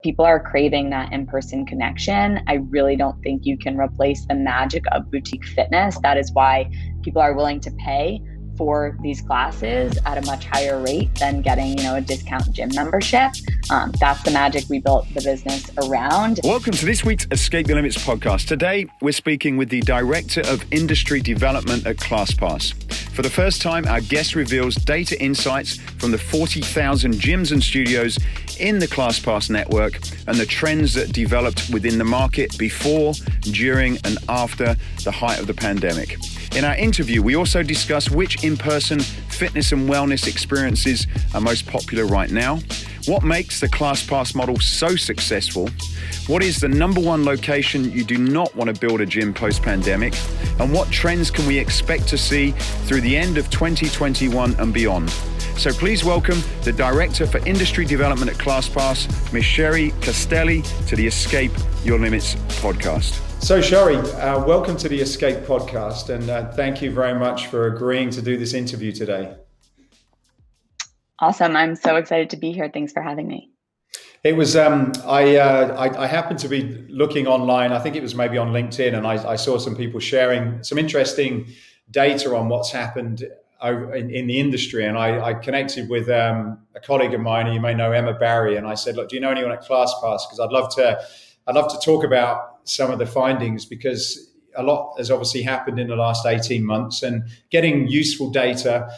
People are craving that in-person connection. I really don't think you can replace the magic of boutique fitness. That is why people are willing to pay for these classes at a much higher rate than getting, a discount gym membership. That's the magic we built the business around. Welcome to this week's Escape the Limits podcast. Today, we're speaking with the Director of Industry Development at ClassPass. For the first time, our guest reveals data insights from the 40,000 gyms and studios in the ClassPass network and the trends that developed within the market before, during, and after the height of the pandemic. In our interview, we also discuss which in-person fitness and wellness experiences are most popular right now, what makes the ClassPass model so successful, what is the number one location you do not want to build a gym post-pandemic, and what trends can we expect to see through the end of 2021 and beyond. So please welcome the Director for Industry Development at ClassPass, Ms. Shari Castelli, to the Escape Your Limits podcast. So Shari, welcome to the Escape podcast, and thank you very much for agreeing to do this interview today. Awesome. I'm so excited to be here. Thanks for having me. It was, I happened to be looking online, I think it was maybe on LinkedIn, and I saw some people sharing some interesting data on what's happened in the industry. And I connected with a colleague of mine, you may know, Emma Barry, and I said, look, do you know anyone at ClassPass? Because I'd love to talk about some of the findings, because a lot has obviously happened in the last 18 months, and getting useful data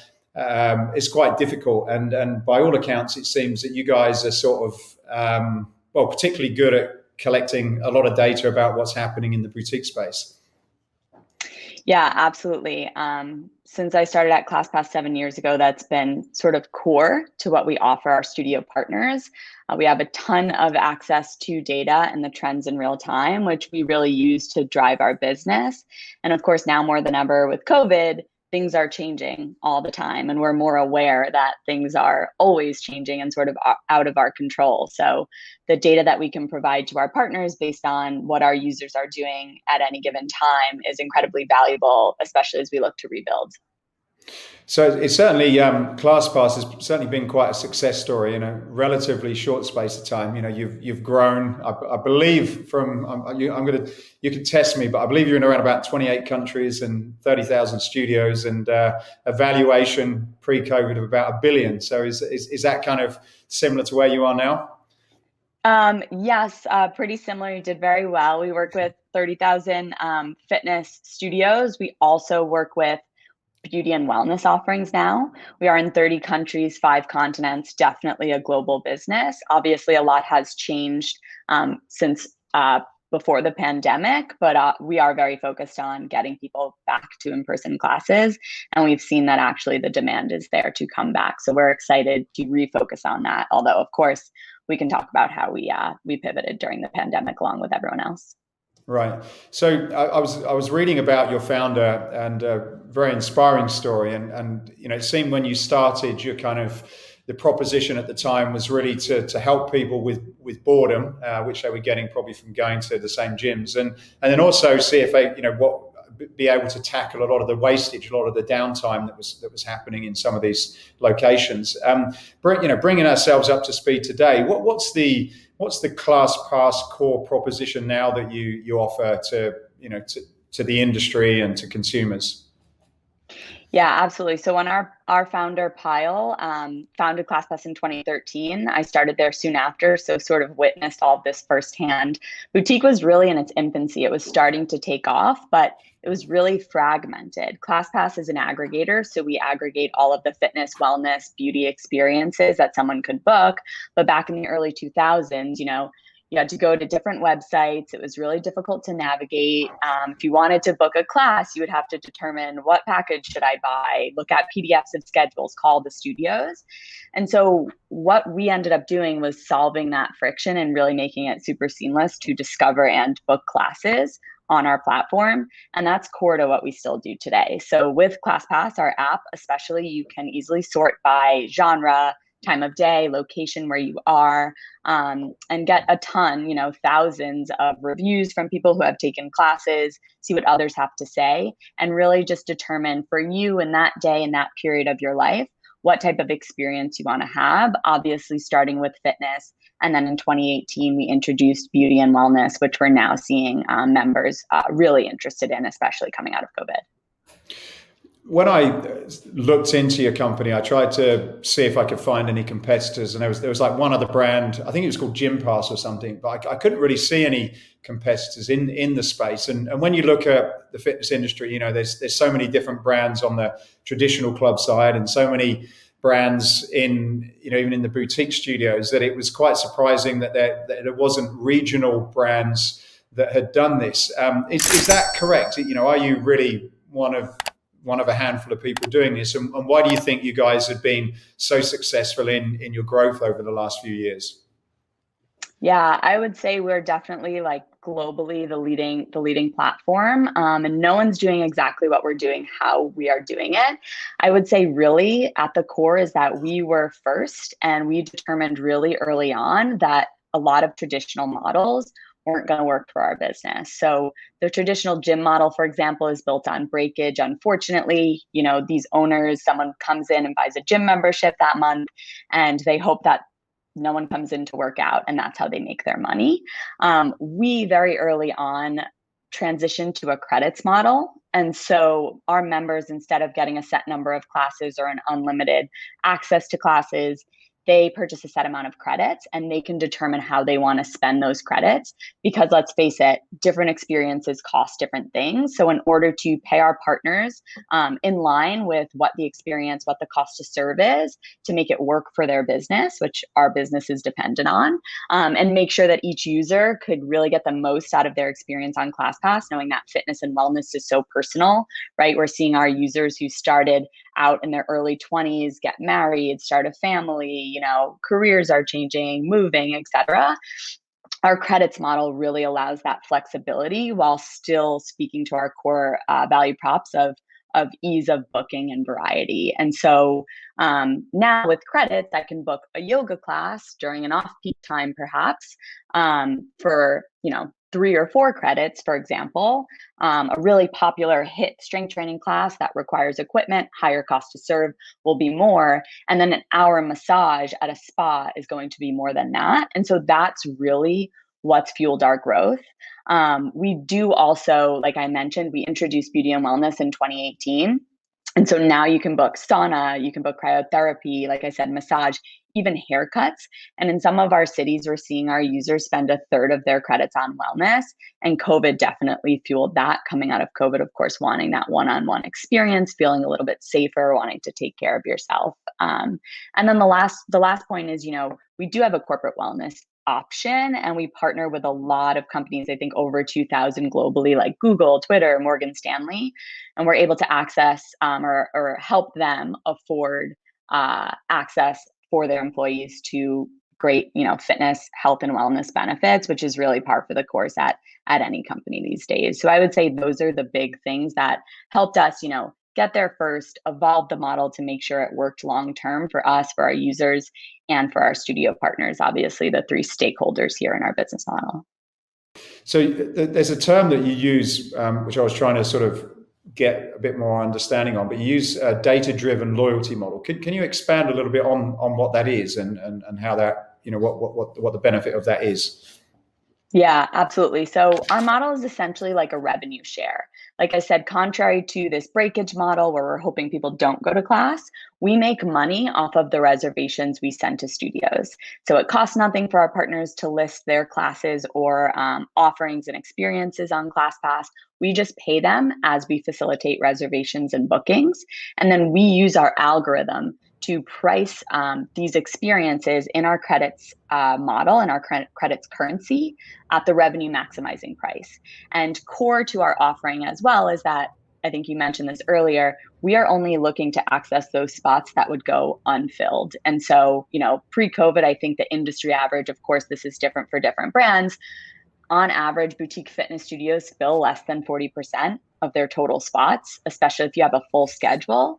is quite difficult. And by all accounts, it seems that you guys are sort of, particularly good at collecting a lot of data about what's happening in the boutique space. Yeah, absolutely. Since I started at ClassPass 7 years ago, that's been sort of core to what we offer our studio partners. We have a ton of access to data and the trends in real time, which we really use to drive our business. And of course, now more than ever with COVID, things are changing all the time, and we're more aware that things are always changing and sort of out of our control. So the data that we can provide to our partners based on what our users are doing at any given time is incredibly valuable, especially as we look to rebuild. So it's certainly, ClassPass has certainly been quite a success story in a relatively short space of time. You've grown, I believe, from, you can test me, but I believe you're in around about 28 countries and 30,000 studios, and a valuation pre-COVID of about $1 billion. So is that kind of similar to where you are now? Yes, pretty similar. You did very well. We work with 30,000 fitness studios. We also work with beauty and wellness offerings now. We are in 30 countries, 5 continents, definitely a global business. Obviously, a lot has changed since before the pandemic, but we are very focused on getting people back to in-person classes. And we've seen that actually the demand is there to come back. So we're excited to refocus on that. Although, of course, we can talk about how we pivoted during the pandemic along with everyone else. Right. So I was reading about your founder, and a very inspiring story. And it seemed when you started, your kind of the proposition at the time was really to help people with boredom, which they were getting probably from going to the same gyms, and then also see if they be able to tackle a lot of the wastage, a lot of the downtime that was happening in some of these locations. Bringing ourselves up to speed today, what's the ClassPass core proposition now that you offer to the industry and to consumers? Yeah, absolutely. So when our founder, Pyle, founded ClassPass in 2013, I started there soon after, so sort of witnessed all of this firsthand. Boutique was really in its infancy. It was starting to take off, but it was really fragmented. ClassPass is an aggregator, so we aggregate all of the fitness, wellness, beauty experiences that someone could book. But back in the early 2000s, you had to go to different websites. It was really difficult to navigate. If you wanted to book a class, you would have to determine what package should I buy, look at PDFs of schedules, call the studios. And so what we ended up doing was solving that friction and really making it super seamless to discover and book classes on our platform. And that's core to what we still do today. So with ClassPass, our app especially, you can easily sort by genre, time of day, location where you are, and get a ton, thousands of reviews from people who have taken classes, see what others have to say, and really just determine for you in that day, in that period of your life, what type of experience you want to have, obviously starting with fitness And then in 2018, we introduced beauty and wellness, which we're now seeing members really interested in, especially coming out of COVID. When I looked into your company, I tried to see if I could find any competitors, and there was like one other brand. I think it was called Gym Pass or something, but I couldn't really see any competitors in the space. And when you look at the fitness industry, there's so many different brands on the traditional club side, and so many brands in even in the boutique studios, that it was quite surprising that there wasn't regional brands that had done this. Is that correct? Are you really one of a handful of people doing this, and why do you think you guys have been so successful in your growth over the last few years? Yeah, I would say we're definitely like globally the leading platform, and no one's doing exactly what we're doing, how we are doing it. I would say really at the core is that we were first, and we determined really early on that a lot of traditional models weren't going to work for our business. So the traditional gym model, for example, is built on breakage. Unfortunately, these owners, someone comes in and buys a gym membership that month, and they hope that no one comes in to work out, and that's how they make their money. We very early on transitioned to a credits model. And so our members, instead of getting a set number of classes or an unlimited access to classes, they purchase a set amount of credits, and they can determine how they want to spend those credits, because let's face it, different experiences cost different things. So in order to pay our partners in line with what the cost to serve is, to make it work for their business, which our business is dependent on, and make sure that each user could really get the most out of their experience on ClassPass, knowing that fitness and wellness is so personal, right? We're seeing our users who started out in their early 20s get married, start a family, careers are changing, moving, etc. Our credits model really allows that flexibility while still speaking to our core value props of ease of booking and variety. And so now with credits, I can book a yoga class during an off-peak time, perhaps, for 3 or 4 credits, for example. A really popular HIIT strength training class that requires equipment, higher cost to serve, will be more. And then an hour massage at a spa is going to be more than that. And so that's really what's fueled our growth. We do also, like I mentioned, we introduced beauty and wellness in 2018. And so now you can book sauna, you can book cryotherapy, like I said, massage, even haircuts. And in some of our cities, we're seeing our users spend a third of their credits on wellness. And COVID definitely fueled that. Coming out of COVID, of course, wanting that one-on-one experience, feeling a little bit safer, wanting to take care of yourself. And then the last point is, we do have a corporate wellness option, and we partner with a lot of companies, I think over 2,000 globally, like Google, Twitter, Morgan Stanley, and we're able to access or help them afford access for their employees to great, fitness, health, and wellness benefits, which is really par for the course at any company these days. So I would say those are the big things that helped us, get there first, evolve the model to make sure it worked long term for us, for our users, and for our studio partners, obviously the 3 stakeholders here in our business model. So there's a term that you use, which I was trying to sort of get a bit more understanding on, but you use a data-driven loyalty model. Can you expand a little bit on what that is and how that, what the benefit of that is? Yeah, absolutely. So our model is essentially like a revenue share. Like I said, contrary to this breakage model where we're hoping people don't go to class, we make money off of the reservations we send to studios. So it costs nothing for our partners to list their classes or offerings and experiences on ClassPass. We just pay them as we facilitate reservations and bookings. And then we use our algorithm to price these experiences in our credits model and our credits currency at the revenue maximizing price. And core to our offering as well is that, I think you mentioned this earlier, we are only looking to access those spots that would go unfilled. And so, pre-COVID, I think the industry average, of course, this is different for different brands. On average, boutique fitness studios fill less than 40% of their total spots, especially if you have a full schedule,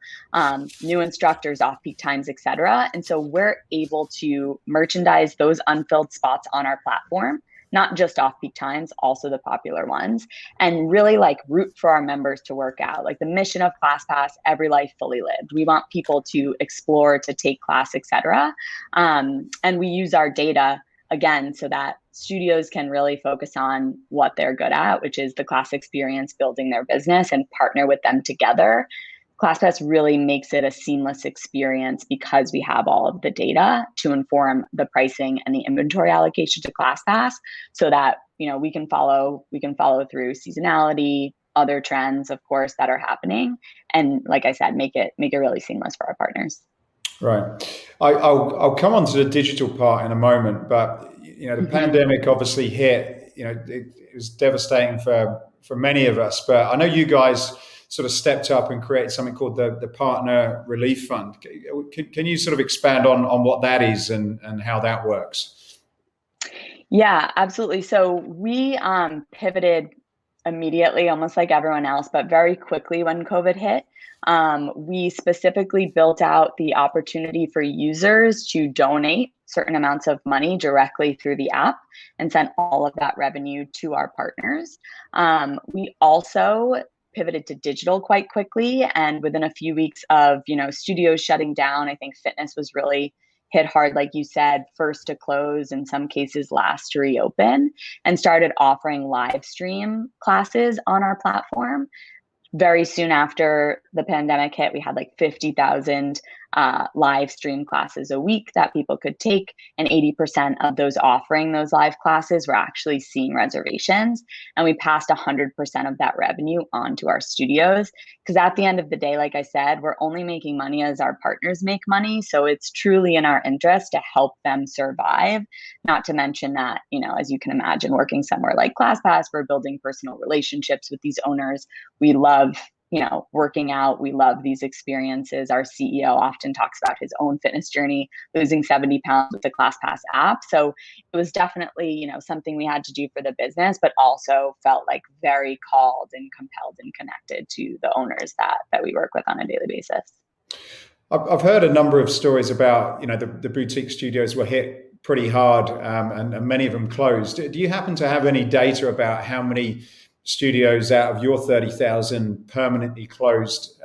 new instructors, off-peak times, et cetera. And so we're able to merchandise those unfilled spots on our platform, not just off-peak times, also the popular ones, and really root for our members to work out. Like the mission of ClassPass, every life fully lived. We want people to explore, to take class, et cetera. And we use our data again, so that studios can really focus on what they're good at, which is the class experience, building their business, and partner with them together. ClassPass really makes it a seamless experience because we have all of the data to inform the pricing and the inventory allocation to ClassPass, so that we can follow through seasonality, other trends, of course, that are happening, and like I said, make it really seamless for our partners. Right. I'll come on to the digital part in a moment, but the pandemic obviously hit. It was devastating for many of us. But I know you guys sort of stepped up and created something called the Partner Relief Fund. Can you sort of expand on what that is and how that works? Yeah, absolutely. So we pivoted immediately, almost like everyone else, but very quickly when COVID hit. We specifically built out the opportunity for users to donate certain amounts of money directly through the app and sent all of that revenue to our partners. We also pivoted to digital quite quickly, and within a few weeks of studios shutting down, I think fitness was really hit hard, like you said, first to close, in some cases last to reopen, and started offering live stream classes on our platform. Very soon after the pandemic hit, we had like 50,000 live stream classes a week that people could take, and 80% of those offering those live classes were actually seeing reservations. And we passed 100% of that revenue on to our studios, because at the end of the day, like I said, we're only making money as our partners make money. So it's truly in our interest to help them survive. Not to mention that, as you can imagine, working somewhere like ClassPass, we're building personal relationships with these owners. We love working out. We love these experiences. Our CEO often talks about his own fitness journey, losing 70 pounds with the ClassPass app. So it was definitely, something we had to do for the business, but also felt like very called and compelled and connected to the owners that we work with on a daily basis. I've heard a number of stories about, the boutique studios were hit pretty hard, and many of them closed. Do you happen to have any data about how many studios out of your 30,000 permanently closed,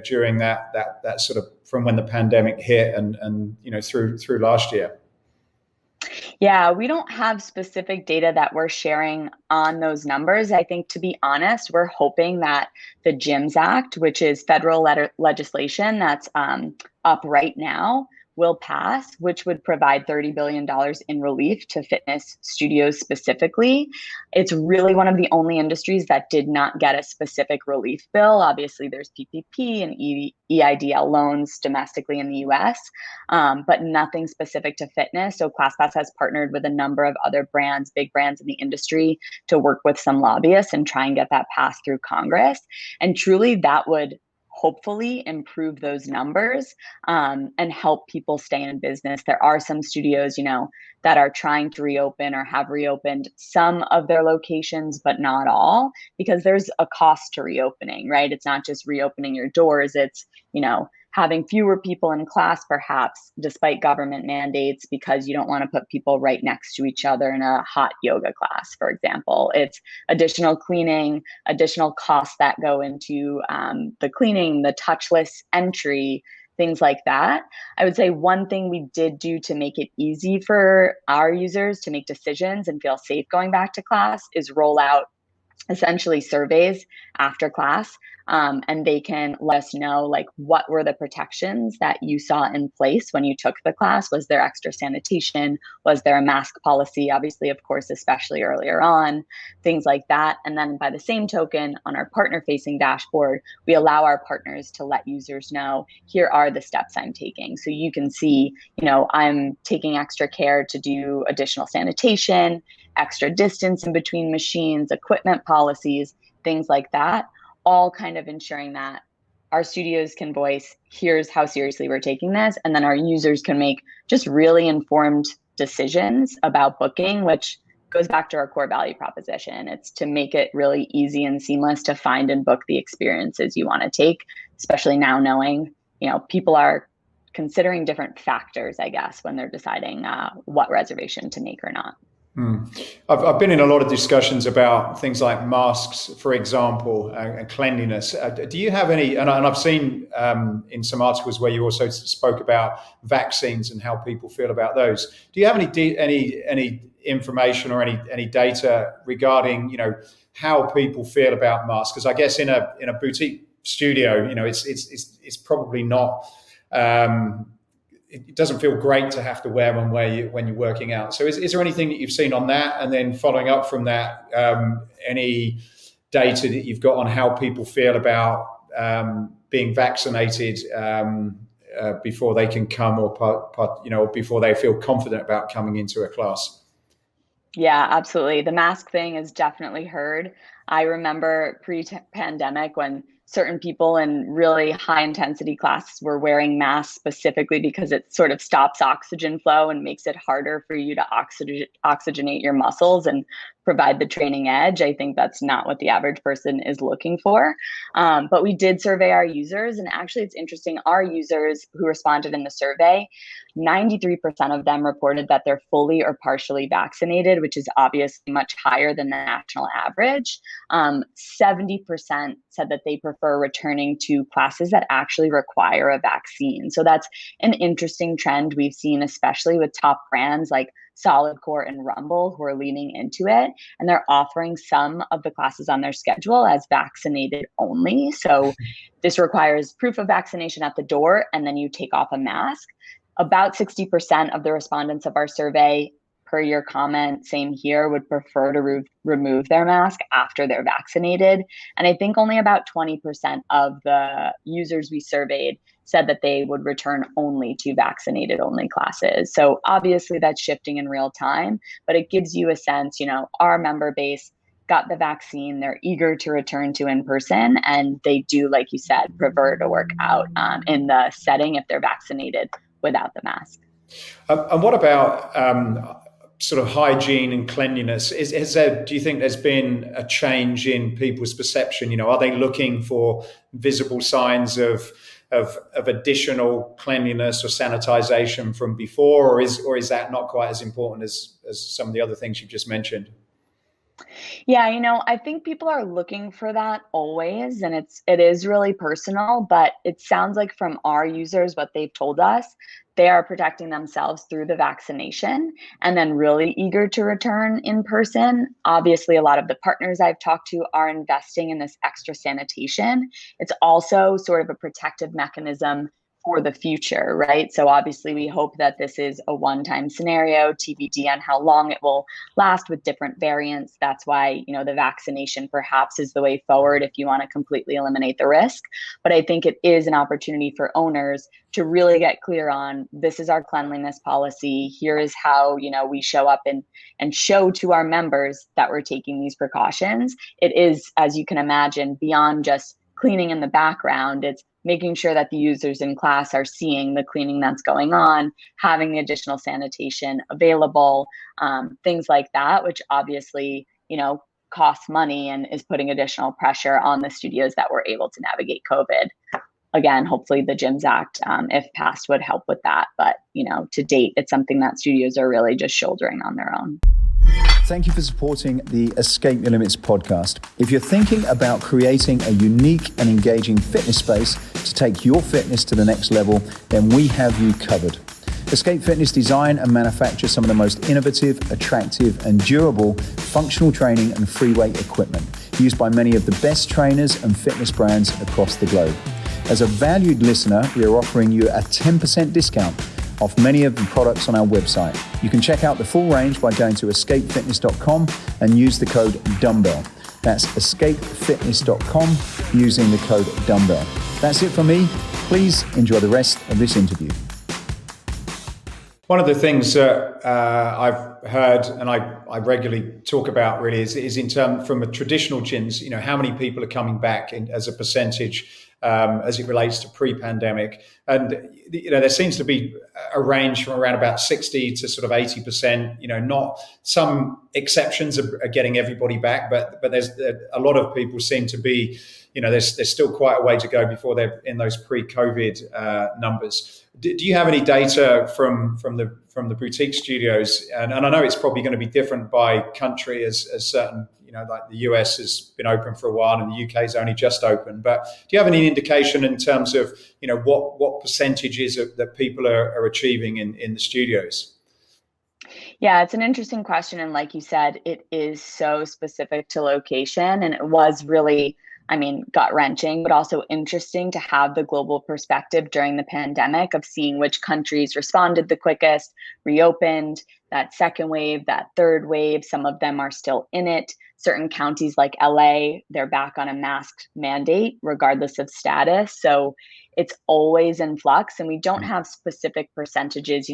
during that sort of from when the pandemic hit and through last year? Yeah, we don't have specific data that we're sharing on those numbers. I think, to be honest, we're hoping that the GYMS Act, which is federal legislation that's up right now, will pass, which would provide $30 billion in relief to fitness studios specifically. It's really one of the only industries that did not get a specific relief bill. Obviously, there's PPP and EIDL loans domestically in the US, but nothing specific to fitness. So ClassPass has partnered with a number of other brands, big brands in the industry, to work with some lobbyists and try and get that passed through Congress. And truly, that would hopefully improve those numbers, and help people stay in business. There are some studios, that are trying to reopen or have reopened some of their locations, but not all, because there's a cost to reopening, right? It's not just reopening your doors. It's, having fewer people in class, perhaps, despite government mandates, because you don't want to put people right next to each other in a hot yoga class, for example. It's additional cleaning, additional costs that go into the cleaning, the touchless entry, things like that. I would say one thing we did do to make it easy for our users to make decisions and feel safe going back to class is roll out essentially surveys after class, and they can let us know, like, what were the protections that you saw in place when you took the class? Was there extra sanitation? Was there a mask policy? Obviously, of course, especially earlier on, things like that. And then by the same token, on our partner facing dashboard, we allow our partners to let users know, here are the steps I'm taking. So you can see, I'm taking extra care to do additional sanitation, extra distance in between machines, equipment policies, things like that, all kind of ensuring that our studios can voice, here's how seriously we're taking this, and then our users can make just really informed decisions about booking, which goes back to our core value proposition. It's to make it really easy and seamless to find and book the experiences you want to take, especially now knowing, people are considering different factors, I guess, when they're deciding what reservation to make or not. I've been in a lot of discussions about things like masks, for example, and cleanliness. Do you have any, and I've seen in some articles where you also spoke about vaccines and how people feel about those. Do you have any information or any data regarding, how people feel about masks? Because I guess in a boutique studio, it's probably not, it doesn't feel great to have to wear one when you're working out. So is there anything that you've seen on that? And then following up from that, any data that you've got on how people feel about being vaccinated before they can come or before they feel confident about coming into a class? Yeah, absolutely. The mask thing is definitely heard. I remember pre-pandemic when certain people in really high intensity classes were wearing masks specifically because it sort of stops oxygen flow and makes it harder for you to oxygenate your muscles and provide the training edge. I think that's not what the average person is looking for. But we did survey our users, and actually it's interesting, our users who responded in the survey, 93% of them reported that they're fully or partially vaccinated, which is obviously much higher than the national average. 70% said that they prefer returning to classes that actually require a vaccine. So that's an interesting trend we've seen, especially with top brands like Solid Core and Rumble, who are leaning into it. And they're offering some of the classes on their schedule as vaccinated only. So this requires proof of vaccination at the door, and then you take off a mask. About 60% of the respondents of our survey, per your comment, same here, would prefer to remove their mask after they're vaccinated. And I think only about 20% of the users we surveyed said that they would return only to vaccinated only classes. So obviously that's shifting in real time, but it gives you a sense, our member base got the vaccine, they're eager to return to in person, and they do, like you said, prefer to work out in the setting if they're vaccinated without the mask. And what about sort of hygiene and cleanliness? Do you think there's been a change in people's perception? Are they looking for visible signs of additional cleanliness or sanitization from before, or is that not quite as important as some of the other things you've just mentioned? Yeah, I think people are looking for that always, and it is really personal, but it sounds like from our users, what they've told us, they are protecting themselves through the vaccination and then really eager to return in person. Obviously, a lot of the partners I've talked to are investing in this extra sanitation. It's also sort of a protective mechanism for the future, right? So obviously we hope that this is a one-time scenario, TBD on how long it will last with different variants. That's why, the vaccination perhaps is the way forward if you want to completely eliminate the risk. But I think it is an opportunity for owners to really get clear on, this is our cleanliness policy. Here is how, we show up and show to our members that we're taking these precautions. It is, as you can imagine, beyond just cleaning in the background. It's making sure that the users in class are seeing the cleaning that's going on, having the additional sanitation available, things like that, which obviously, costs money and is putting additional pressure on the studios that were able to navigate COVID. Again, hopefully the GYMS Act, if passed, would help with that. But, to date, it's something that studios are really just shouldering on their own. Thank you for supporting the Escape Your Limits podcast. If you're thinking about creating a unique and engaging fitness space to take your fitness to the next level, then we have you covered. Escape Fitness design and manufacture some of the most innovative, attractive, and durable functional training and free weight equipment used by many of the best trainers and fitness brands across the globe. As a valued listener, we are offering you a 10% discount off many of the products on our website. You can check out the full range by going to escapefitness.com and use the code dumbbell. That's escapefitness.com using the code dumbbell. That's it from me. Please enjoy the rest of this interview. One of the things that I've heard and I regularly talk about really is in terms from a traditional gyms, how many people are coming back as a percentage as it relates to pre-pandemic. And, there seems to be a range from around about 60 to sort of 80%, not some exceptions are getting everybody back, but there's a lot of people seem to be, there's still quite a way to go before they're in those pre-COVID numbers. Do you have any data from from the boutique studios, and I know it's probably going to be different by country as certain, like the US has been open for a while and the UK's only just open. But do you have any indication in terms of what percentages that people are achieving in the studios? Yeah, it's an interesting question. And like you said, it is so specific to location. And it was really, gut-wrenching, but also interesting to have the global perspective during the pandemic of seeing which countries responded the quickest, reopened, that second wave, that third wave. Some of them are still in it. Certain counties like LA, they're back on a mask mandate, regardless of status. So it's always in flux. And we don't have specific percentages,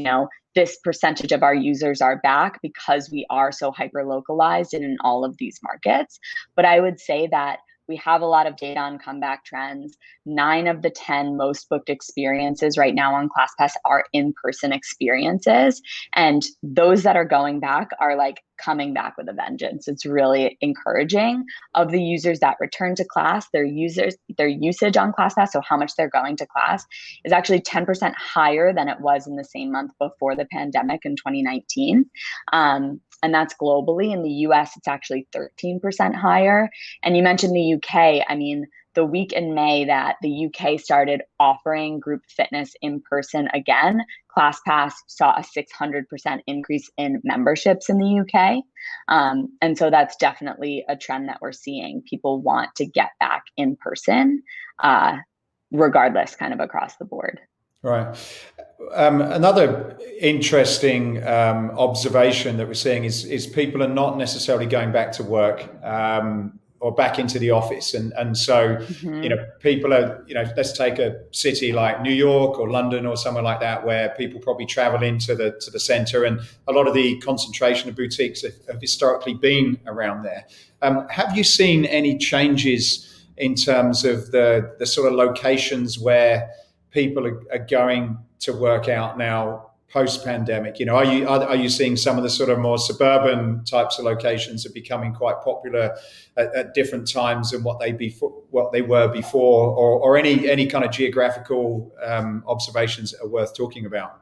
this percentage of our users are back, because we are so hyper localized in all of these markets. But I would say that we have a lot of data on comeback trends. 9 of the 10 most booked experiences right now on ClassPass are in-person experiences. And those that are going back are like coming back with a vengeance. It's really encouraging. Of the users that return to class, their usage on ClassPass, so how much they're going to class, is actually 10% higher than it was in the same month before the pandemic in 2019. And that's globally. In the US, it's actually 13% higher. And you mentioned the UK. The week in May that the UK started offering group fitness in person again, ClassPass saw a 600% increase in memberships in the UK. And so that's definitely a trend that we're seeing. People want to get back in person, regardless, kind of across the board. Right. Another interesting observation that we're seeing is people are not necessarily going back to work or back into the office, and so people are, let's take a city like New York or London or somewhere like that, where people probably travel into the center, and a lot of the concentration of boutiques have historically been around there. Have you seen any changes in terms of the sort of locations where people are going to work out now post-pandemic? Are you seeing some of the sort of more suburban types of locations are becoming quite popular at different times than what they were before, or any kind of geographical observations that are worth talking about?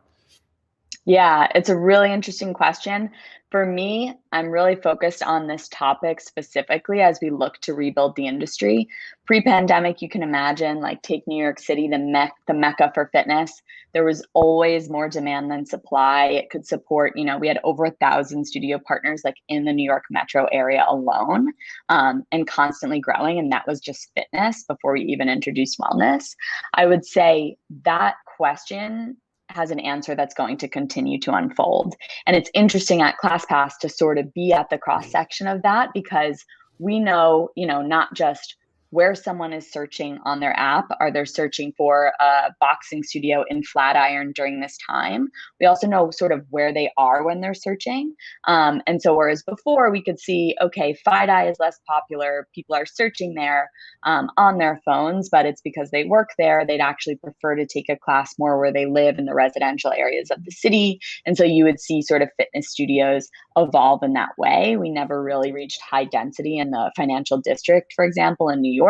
Yeah, it's a really interesting question. For me, I'm really focused on this topic specifically as we look to rebuild the industry. Pre-pandemic, you can imagine, like, take New York City, the mecca for fitness. There was always more demand than supply. It could support, we had over 1,000 studio partners like in the New York metro area alone, and constantly growing. And that was just fitness before we even introduced wellness. I would say that question has an answer that's going to continue to unfold. And it's interesting at ClassPass to sort of be at the cross section of that, because we know, not just where someone is searching on their app. Are they searching for a boxing studio in Flatiron during this time? We also know sort of where they are when they're searching. And so whereas before we could see, okay, FiDi is less popular, people are searching there on their phones, but it's because they work there. They'd actually prefer to take a class more where they live in the residential areas of the city. And so you would see sort of fitness studios evolve in that way. We never really reached high density in the financial district, for example, in New York.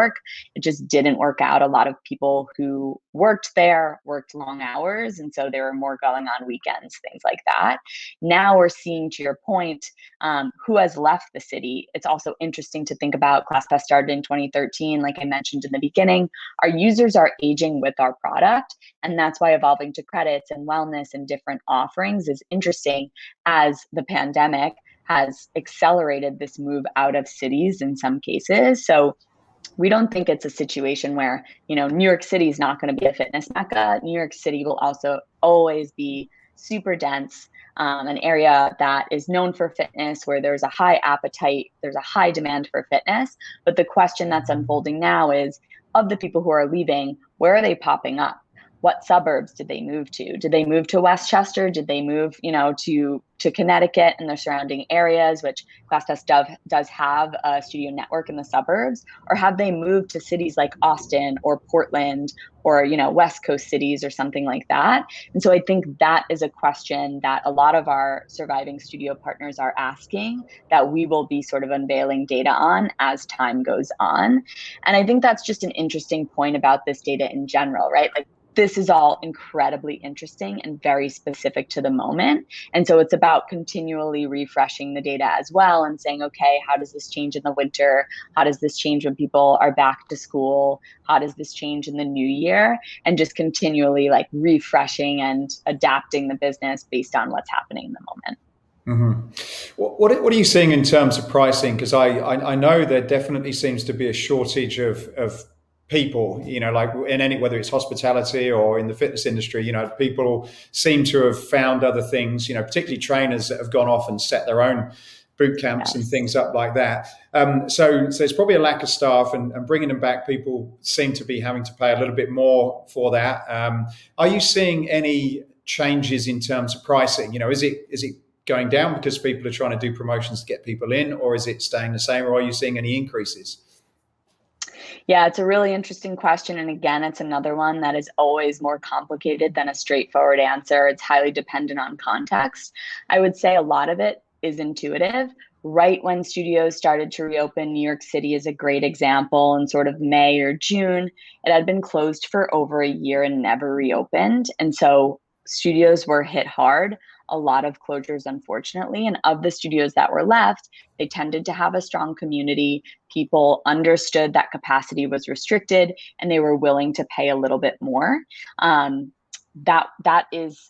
It just didn't work out. A lot of people who worked there worked long hours, and so they were more going on weekends, things like that. Now we're seeing, to your point, who has left the city. It's also interesting to think about. ClassPass started in 2013, like I mentioned in the beginning. Our users are aging with our product, and that's why evolving to credits and wellness and different offerings is interesting, as the pandemic has accelerated this move out of cities in some cases. So we don't think it's a situation where, New York City is not going to be a fitness mecca. New York City will also always be super dense, an area that is known for fitness, where there's a high appetite, there's a high demand for fitness. But the question that's unfolding now is, of the people who are leaving, where are they popping up? What suburbs did they move to? Did they move to Westchester? Did they move, to Connecticut and the surrounding areas, which ClassPass does have a studio network in the suburbs? Or have they moved to cities like Austin or Portland or, West Coast cities or something like that? And so I think that is a question that a lot of our surviving studio partners are asking, that we will be sort of unveiling data on as time goes on. And I think that's just an interesting point about this data in general, right? Like, this is all incredibly interesting and very specific to the moment. And so it's about continually refreshing the data as well and saying, okay, how does this change in the winter? How does this change when people are back to school? How does this change in the new year? And just continually like refreshing and adapting the business based on what's happening in the moment. Mm-hmm. What are you seeing in terms of pricing? Because I know there definitely seems to be a shortage of people, like in any, whether it's hospitality or in the fitness industry, people seem to have found other things, particularly trainers that have gone off and set their own boot camps and things up like that. So there's probably a lack of staff, and bringing them back, people seem to be having to pay a little bit more for that. Are you seeing any changes in terms of pricing? Is it going down because people are trying to do promotions to get people in, or is it staying the same, or are you seeing any increases? Yeah, it's a really interesting question. And again, it's another one that is always more complicated than a straightforward answer. It's highly dependent on context. I would say a lot of it is intuitive. Right when studios started to reopen, New York City is a great example. In sort of May or June, it had been closed for over a year and never reopened. And so studios were hit hard. A lot of closures, unfortunately. And of the studios that were left, they tended to have a strong community. People understood that capacity was restricted and they were willing to pay a little bit more. That is,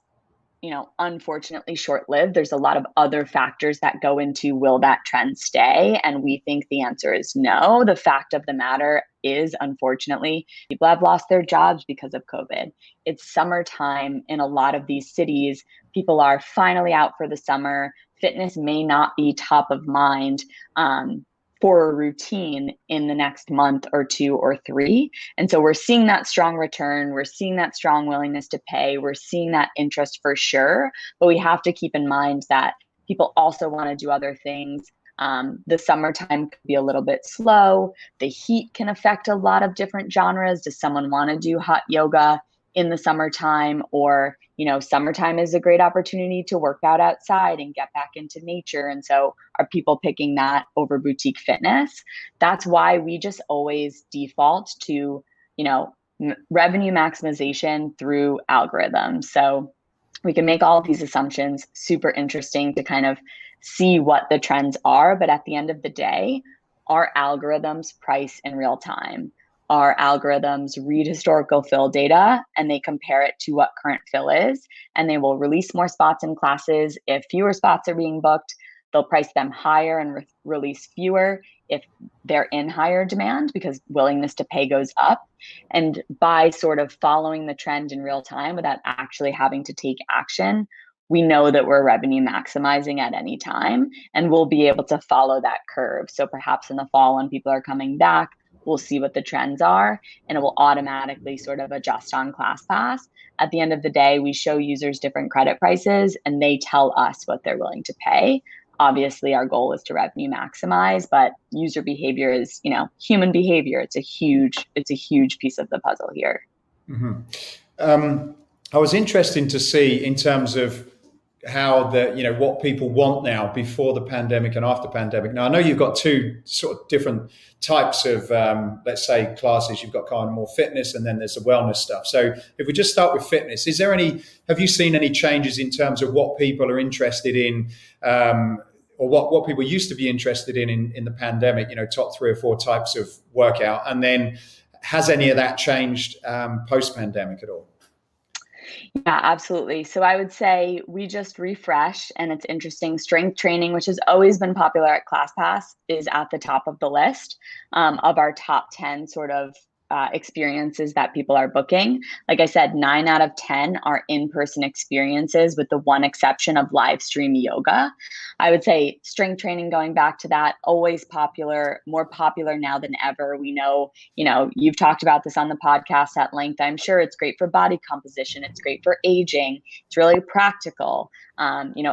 unfortunately short-lived. There's a lot of other factors that go into, will that trend stay? And we think the answer is no. The fact of the matter is, unfortunately, people have lost their jobs because of COVID. It's summertime in a lot of these cities. People are finally out for the summer. Fitness may not be top of mind for a routine in the next month or 2 or 3. And so we're seeing that strong return. We're seeing that strong willingness to pay. We're seeing that interest for sure. But we have to keep in mind that people also want to do other things. The summertime could be a little bit slow. The heat can affect a lot of different genres. Does someone want to do hot yoga in the summertime? Or, summertime is a great opportunity to work out outside and get back into nature. And so are people picking that over boutique fitness? That's why we just always default to, revenue maximization through algorithms. So we can make all of these assumptions. Super interesting to kind of see what the trends are. But at the end of the day, our algorithms price in real time. Our algorithms read historical fill data and they compare it to what current fill is, and they will release more spots in classes. If fewer spots are being booked, they'll price them higher and release fewer if they're in higher demand, because willingness to pay goes up. And by sort of following the trend in real time without actually having to take action, we know that we're revenue maximizing at any time, and we'll be able to follow that curve. So perhaps in the fall, when people are coming back, we'll see what the trends are, and it will automatically sort of adjust on ClassPass. At the end of the day, we show users different credit prices and they tell us what they're willing to pay. Obviously, our goal is to revenue maximize, but user behavior is, human behavior. It's a huge piece of the puzzle here. Mm-hmm. I was interested to see in terms of how what people want now before the pandemic and after pandemic. Now, I know you've got two sort of different types of, let's say, classes. You've got kind of more fitness, and then there's the wellness stuff. So if we just start with fitness, have you seen any changes in terms of what people are interested in, or what people used to be interested in the pandemic, top 3 or 4 types of workout? And then has any of that changed post-pandemic at all? Yeah, absolutely. So I would say we just refresh, and it's interesting. Strength training, which has always been popular at ClassPass, is at the top of the list of our top 10 sort of experiences that people are booking. Like I said, 9 out of 10 are in-person experiences, with the one exception of live stream yoga. I would say strength training, going back to that, always popular, more popular now than ever. We know, you've talked about this on the podcast at length. I'm sure it's great for body composition. It's great for aging. It's really practical.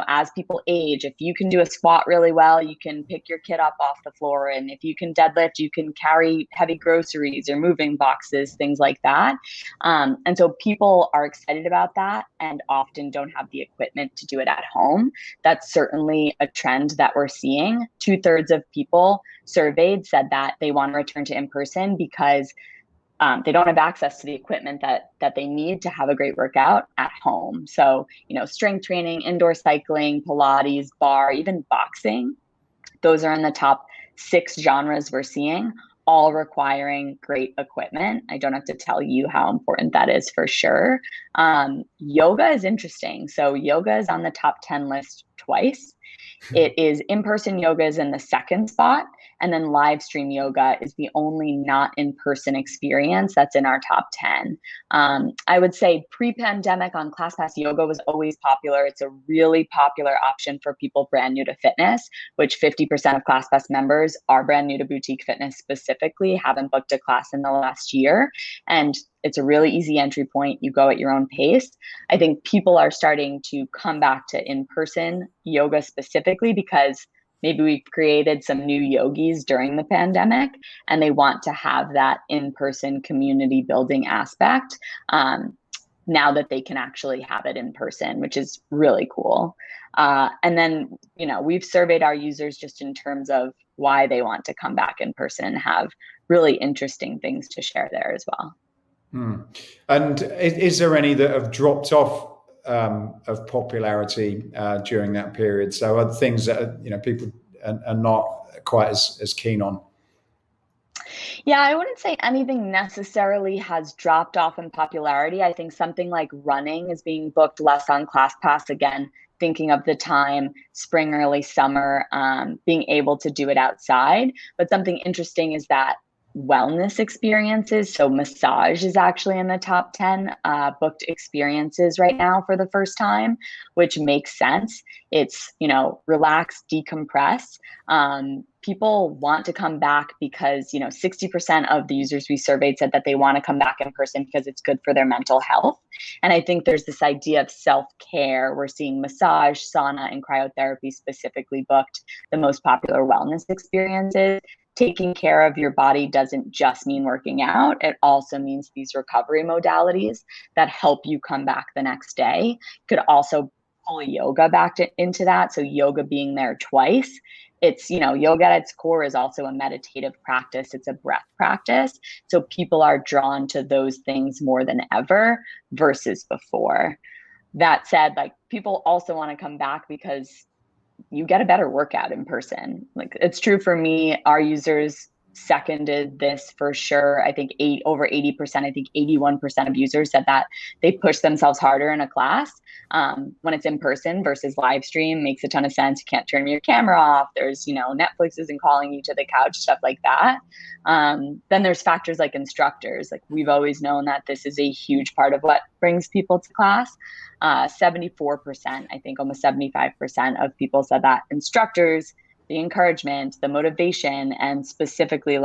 As people age, if you can do a squat really well, you can pick your kid up off the floor. And if you can deadlift, you can carry heavy groceries or moving boxes, things like that. And so people are excited about that and often don't have the equipment to do it at home. That's certainly a trend that we're seeing. 2/3 of people surveyed said that they want to return to in-person because they don't have access to the equipment that they need to have a great workout at home. So, strength training, indoor cycling, Pilates, bar, even boxing, those are in the top 6 genres we're seeing, all requiring great equipment. I don't have to tell you how important that is for sure. Yoga is interesting. So yoga is on the top 10 list twice. It is in-person yoga is in the second spot. And then live stream yoga is the only not in-person experience that's in our top 10. I would say pre-pandemic on ClassPass, yoga was always popular. It's a really popular option for people brand new to fitness, which 50% of ClassPass members are brand new to boutique fitness specifically, haven't booked a class in the last year. And it's a really easy entry point. You go at your own pace. I think people are starting to come back to in-person yoga specifically because maybe we've created some new yogis during the pandemic and they want to have that in-person community building aspect now that they can actually have it in person, which is really cool. And then, we've surveyed our users just in terms of why they want to come back in person and have really interesting things to share there as well. And is there any that have dropped off of popularity during that period? So other things that people are not quite as keen on? Yeah, I wouldn't say anything necessarily has dropped off in popularity. I think something like running is being booked less on ClassPass. Again, thinking of the time, spring, early summer, being able to do it outside. But something interesting is that wellness experiences. So massage is actually in the top 10 booked experiences right now for the first time, which makes sense. It's, relax, decompress. People want to come back because, 60% of the users we surveyed said that they want to come back in person because it's good for their mental health. And I think there's this idea of self-care. We're seeing massage, sauna, and cryotherapy specifically booked, the most popular wellness experiences. Taking care of your body doesn't just mean working out. It also means these recovery modalities that help you come back the next day. Could also pull yoga back into that. So yoga being there twice. It's, yoga at its core is also a meditative practice. It's a breath practice. So people are drawn to those things more than ever versus before. That said, people also want to come back because you get a better workout in person. It's true for me. Our users seconded this for sure. I think over 80%, I think 81% of users said that they push themselves harder in a class when it's in person versus live stream. Makes a ton of sense. You can't turn your camera off. There's, Netflix isn't calling you to the couch, stuff like that. Then there's factors like instructors. We've always known that this is a huge part of what brings people to class. 74%, I think almost 75% of people said that instructors, the encouragement, the motivation, and specifically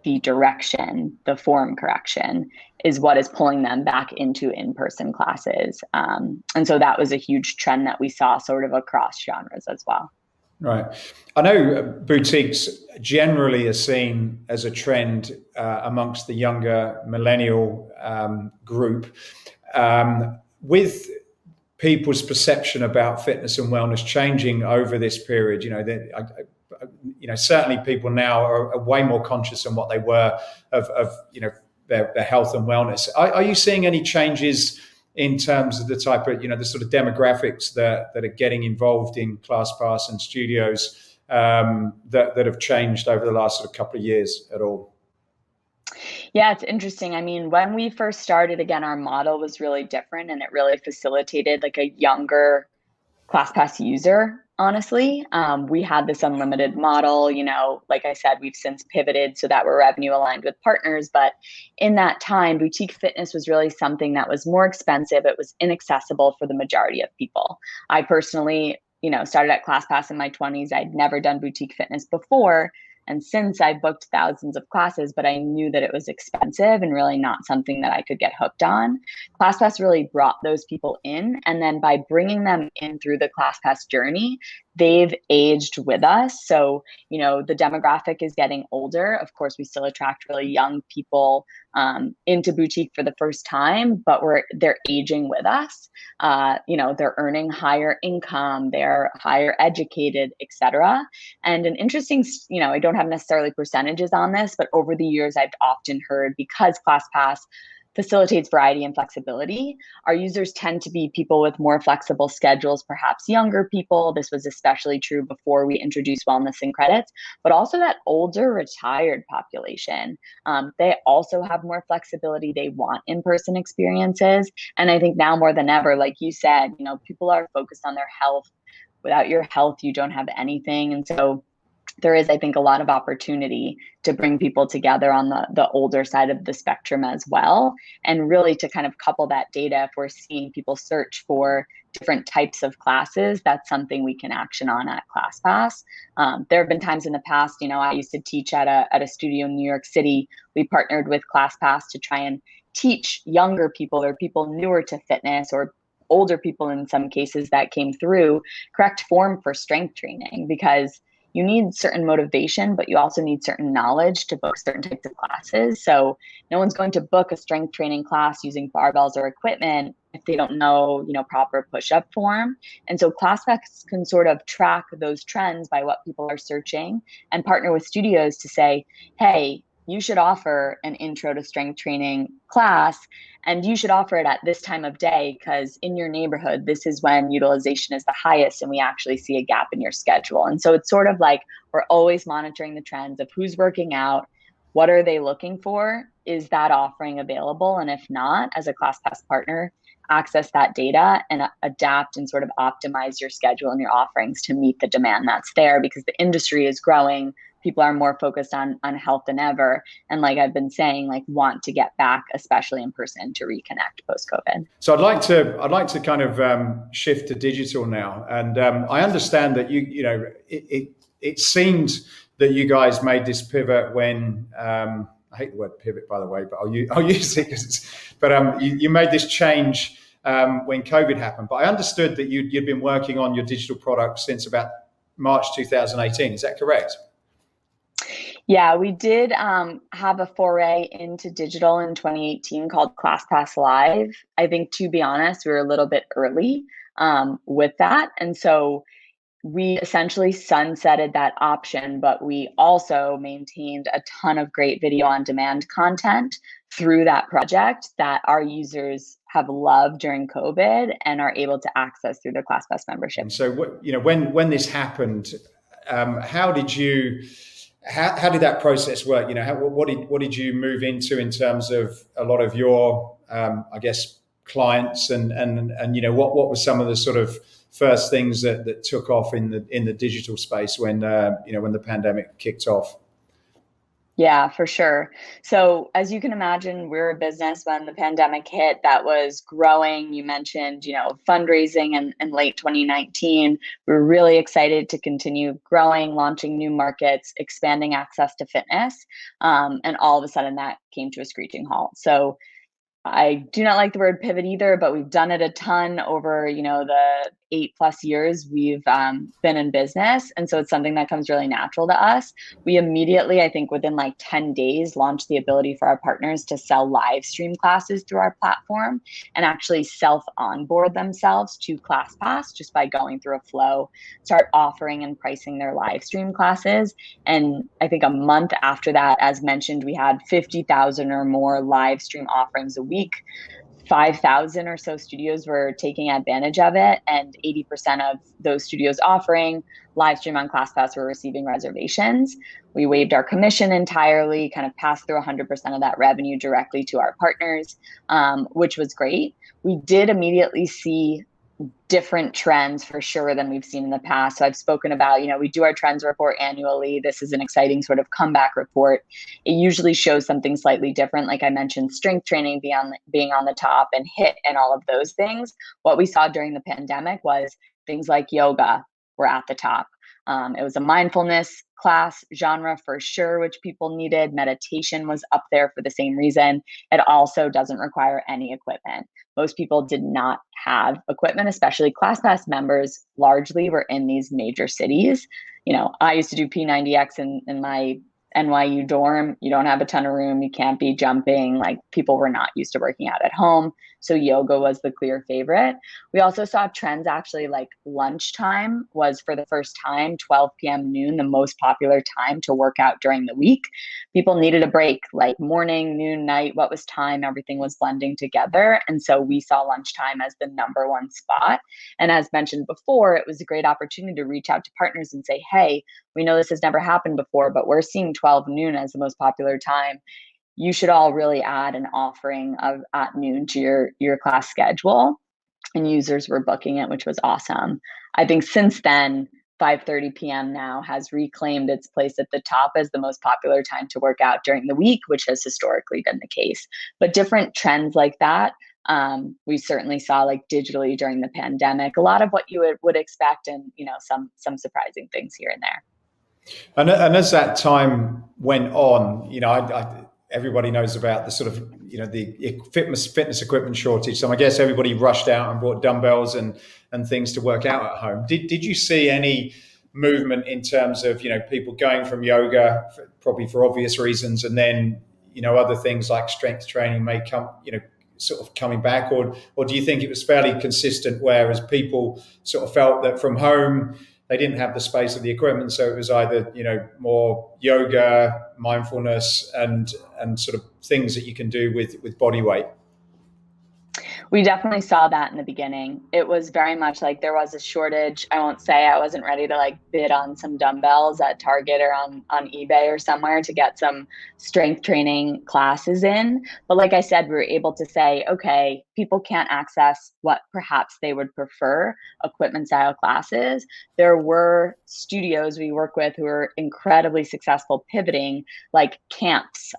the direction, the form correction is what is pulling them back into in-person classes. And so that was a huge trend that we saw sort of across genres as well. Right. I know boutiques generally are seen as a trend amongst the younger millennial group. With people's perception about fitness and wellness changing over this period, certainly people now are way more conscious than what they were of their health and wellness. Are you seeing any changes in terms of the type of, the sort of demographics that are getting involved in ClassPass and studios that have changed over the last sort of couple of years at all? Yeah, it's interesting. I mean, when we first started, again, our model was really different and it really facilitated a younger ClassPass user, honestly. We had this unlimited model, like I said, we've since pivoted so that we're revenue aligned with partners. But in that time, boutique fitness was really something that was more expensive. It was inaccessible for the majority of people. I personally, started at ClassPass in my 20s. I'd never done boutique fitness before. And since I booked thousands of classes, but I knew that it was expensive and really not something that I could get hooked on, ClassPass really brought those people in. And then by bringing them in through the ClassPass journey, they've aged with us. So, the demographic is getting older. Of course, we still attract really young people into boutique for the first time, but they're aging with us. They're earning higher income, they're higher educated, etc. And an interesting, I don't don't have necessarily percentages on this, but over the years, I've often heard, because ClassPass facilitates variety and flexibility, our users tend to be people with more flexible schedules, perhaps younger people. This was especially true before we introduced wellness and credits, but also that older retired population. They also have more flexibility. They want in-person experiences. And I think now more than ever, like you said, people are focused on their health. Without your health, you don't have anything. And so there is, I think, a lot of opportunity to bring people together on the older side of the spectrum as well. And really to kind of couple that data, if we're seeing people search for different types of classes, that's something we can action on at ClassPass. There have been times in the past, I used to teach at a studio in New York City. We partnered with ClassPass to try and teach younger people or people newer to fitness, or older people in some cases that came through, correct form for strength training, because you need certain motivation, but you also need certain knowledge to book certain types of classes. So no one's going to book a strength training class using barbells or equipment if they don't know, proper push-up form. And so ClassPass can sort of track those trends by what people are searching and partner with studios to say, hey, you should offer an intro to strength training class, and you should offer it at this time of day, because in your neighborhood, this is when utilization is the highest and we actually see a gap in your schedule. And so it's sort of like we're always monitoring the trends of who's working out, what are they looking for, is that offering available? And if not, as a ClassPass partner, access that data and adapt and sort of optimize your schedule and your offerings to meet the demand that's there, because the industry is growing. People are more focused on health than ever. And like I've been saying, want to get back, especially in person, to reconnect post-COVID. So I'd like to kind of shift to digital now. And I understand that it seemed that you guys made this pivot when, I hate the word pivot, by the way, but I'll use it. But you made this change when COVID happened. But I understood that you'd been working on your digital product since about March 2018. Is that correct? Yeah, we did have a foray into digital in 2018 called ClassPass Live. I think, to be honest, we were a little bit early with that. And so we essentially sunsetted that option, but we also maintained a ton of great video on demand content through that project that our users have loved during COVID and are able to access through their ClassPass membership. And so, when this happened, how did that process work? What did you move into in terms of a lot of your, I guess, clients, and what were some of the sort of first things that took off in the digital space when the pandemic kicked off? Yeah, for sure. So as you can imagine, we're a business when the pandemic hit that was growing. You mentioned, fundraising in late 2019. We were really excited to continue growing, launching new markets, expanding access to fitness. And all of a sudden that came to a screeching halt. So I do not like the word pivot either, but we've done it a ton over, the 8+ years we've been in business. And so it's something that comes really natural to us. We immediately, I think within 10 days, launched the ability for our partners to sell live stream classes through our platform and actually self-onboard themselves to ClassPass just by going through a flow, start offering and pricing their live stream classes. And I think a month after that, as mentioned, we had 50,000 or more live stream offerings a week. 5,000 or so studios were taking advantage of it, and 80% of those studios offering live stream on ClassPass were receiving reservations. We waived our commission entirely, kind of passed through 100% of that revenue directly to our partners, which was great. We did immediately see different trends for sure than we've seen in the past. So I've spoken about, we do our trends report annually. This is an exciting sort of comeback report. It usually shows something slightly different. Like I mentioned, strength training being on the top, and HIIT and all of those things. What we saw during the pandemic was things like yoga were at the top. It was a mindfulness class genre for sure, which people needed. Meditation was up there for the same reason. It also doesn't require any equipment. Most people did not have equipment, especially ClassPass members largely were in these major cities. I used to do P90X in my NYU dorm, you don't have a ton of room, you can't be jumping, like people were not used to working out at home. So yoga was the clear favorite. We also saw trends actually like lunchtime was for the first time, 12 p.m. noon, the most popular time to work out during the week. People needed a break, like morning, noon, night, what was time, everything was blending together. And so we saw lunchtime as the number one spot. And as mentioned before, it was a great opportunity to reach out to partners and say, hey, we know this has never happened before, but we're seeing 12 noon as the most popular time. You should all really add an offering of at noon to your class schedule. And users were booking it, which was awesome. I think since then, 5:30 p.m. now has reclaimed its place at the top as the most popular time to work out during the week, which has historically been the case. But different trends like that, we certainly saw like digitally during the pandemic, a lot of what you would expect, and some surprising things here and there. And as that time went on, everybody knows about the sort of, the fitness equipment shortage. So I guess everybody rushed out and bought dumbbells and things to work out at home. Did you see any movement in terms of, people going from yoga, probably for obvious reasons, and then, other things like strength training may come, sort of coming back, or do you think it was fairly consistent, whereas people sort of felt that from home, they didn't have the space of the equipment, so it was either more yoga, mindfulness, and sort of things that you can do with body weight? We definitely saw that in the beginning. It was very much like there was a shortage. I won't say I wasn't ready to like bid on some dumbbells at Target or on eBay or somewhere to get some strength training classes in. But like I said, we were able to say, okay, people can't access what perhaps they would prefer, equipment style classes. There were studios we work with who are incredibly successful pivoting, like camps,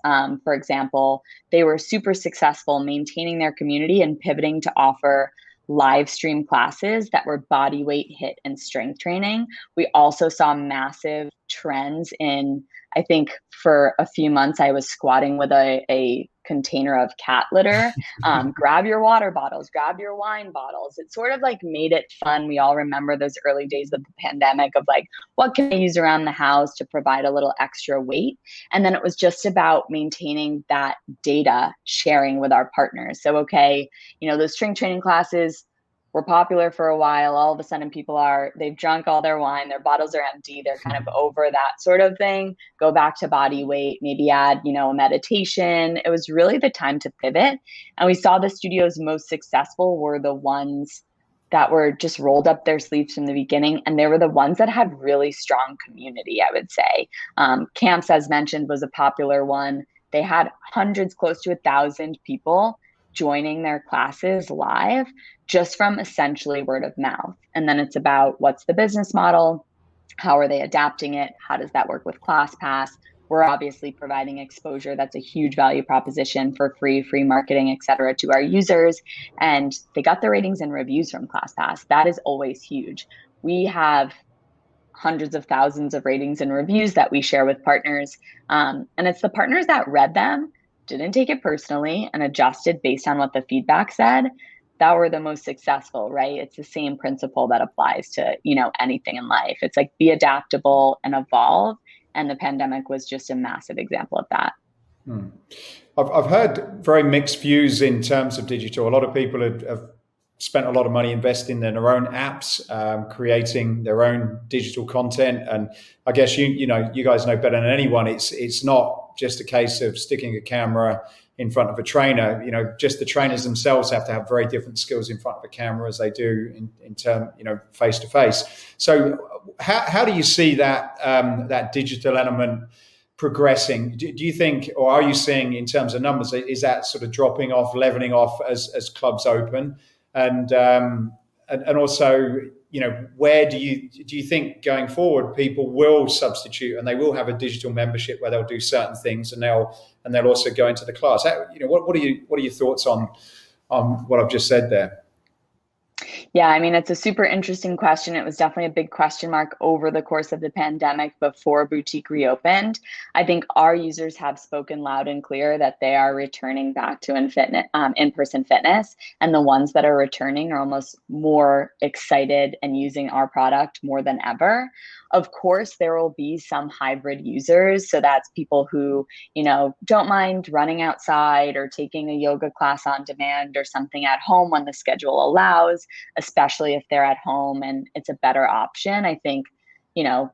for example. They were super successful maintaining their community and pivoting to offer live stream classes that were body weight, HIIT, and strength training. We also saw massive trends in, I think for a few months, I was squatting with a container of cat litter. Grab your water bottles, grab your wine bottles. It sort of like made it fun. We all remember those early days of the pandemic of like, what can I use around the house to provide a little extra weight? And then it was just about maintaining that data sharing with our partners. So, okay, those strength training classes were popular for a while. All of a sudden they've drunk all their wine, their bottles are empty, they're kind of over that sort of thing. Go back to body weight, maybe add, a meditation. It was really the time to pivot. And we saw the studios most successful were the ones that were just rolled up their sleeves from the beginning. And they were the ones that had really strong community, I would say. Camps, as mentioned, was a popular one. They had hundreds, close to 1,000 people joining their classes live just from essentially word of mouth. And then it's about what's the business model? How are they adapting it? How does that work with ClassPass? We're obviously providing exposure. That's a huge value proposition for free marketing, et cetera, to our users. And they got the ratings and reviews from ClassPass. That is always huge. We have hundreds of thousands of ratings and reviews that we share with partners. And it's the partners that read them, didn't take it personally, and adjusted based on what the feedback said, that were the most successful, right? It's the same principle that applies to, anything in life. It's like be adaptable and evolve. And the pandemic was just a massive example of that. I've heard very mixed views in terms of digital. A lot of people have spent a lot of money investing in their own apps, creating their own digital content. And I guess you guys know better than anyone. It's not just a case of sticking a camera in front of a trainer. Just the trainers themselves have to have very different skills in front of a camera as they do in term, face to face. So how do you see that digital element progressing? Do you think, or are you seeing in terms of numbers, is that sort of dropping off, leveling off as clubs open? And also, where do you think going forward people will substitute and they will have a digital membership where they'll do certain things and they'll also go into the class? What are your thoughts on what I've just said there? Yeah, I mean, it's a super interesting question. It was definitely a big question mark over the course of the pandemic before boutique reopened. I think our users have spoken loud and clear that they are returning back to in-person fitness, and the ones that are returning are almost more excited and using our product more than ever. Of course, there will be some hybrid users. So that's people who, don't mind running outside or taking a yoga class on demand or something at home when the schedule allows, especially if they're at home and it's a better option. I think, you know,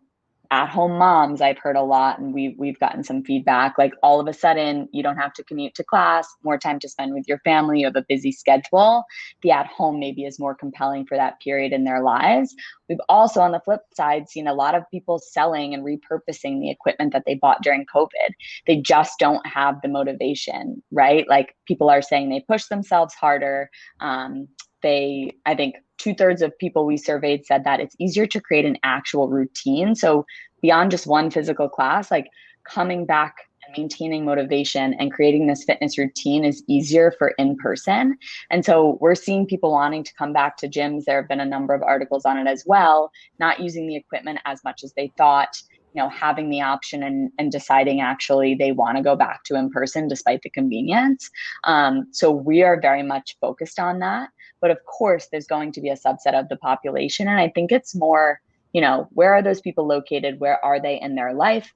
at home moms, I've heard a lot, and we've gotten some feedback, like all of a sudden you don't have to commute to class, more time to spend with your family, you have a busy schedule. The at home maybe is more compelling for that period in their lives. We've also, on the flip side, seen a lot of people selling and repurposing the equipment that they bought during COVID. They just don't have the motivation, right? Like, people are saying they push themselves harder. I think 2/3 of people we surveyed said that it's easier to create an actual routine. So beyond just one physical class, like coming back and maintaining motivation and creating this fitness routine is easier for in person. And so we're seeing people wanting to come back to gyms. There have been a number of articles on it as well, not using the equipment as much as they thought, having the option and deciding actually they want to go back to in person despite the convenience. So we are very much focused on that. But of course, there's going to be a subset of the population. And I think it's more, where are those people located? Where are they in their life?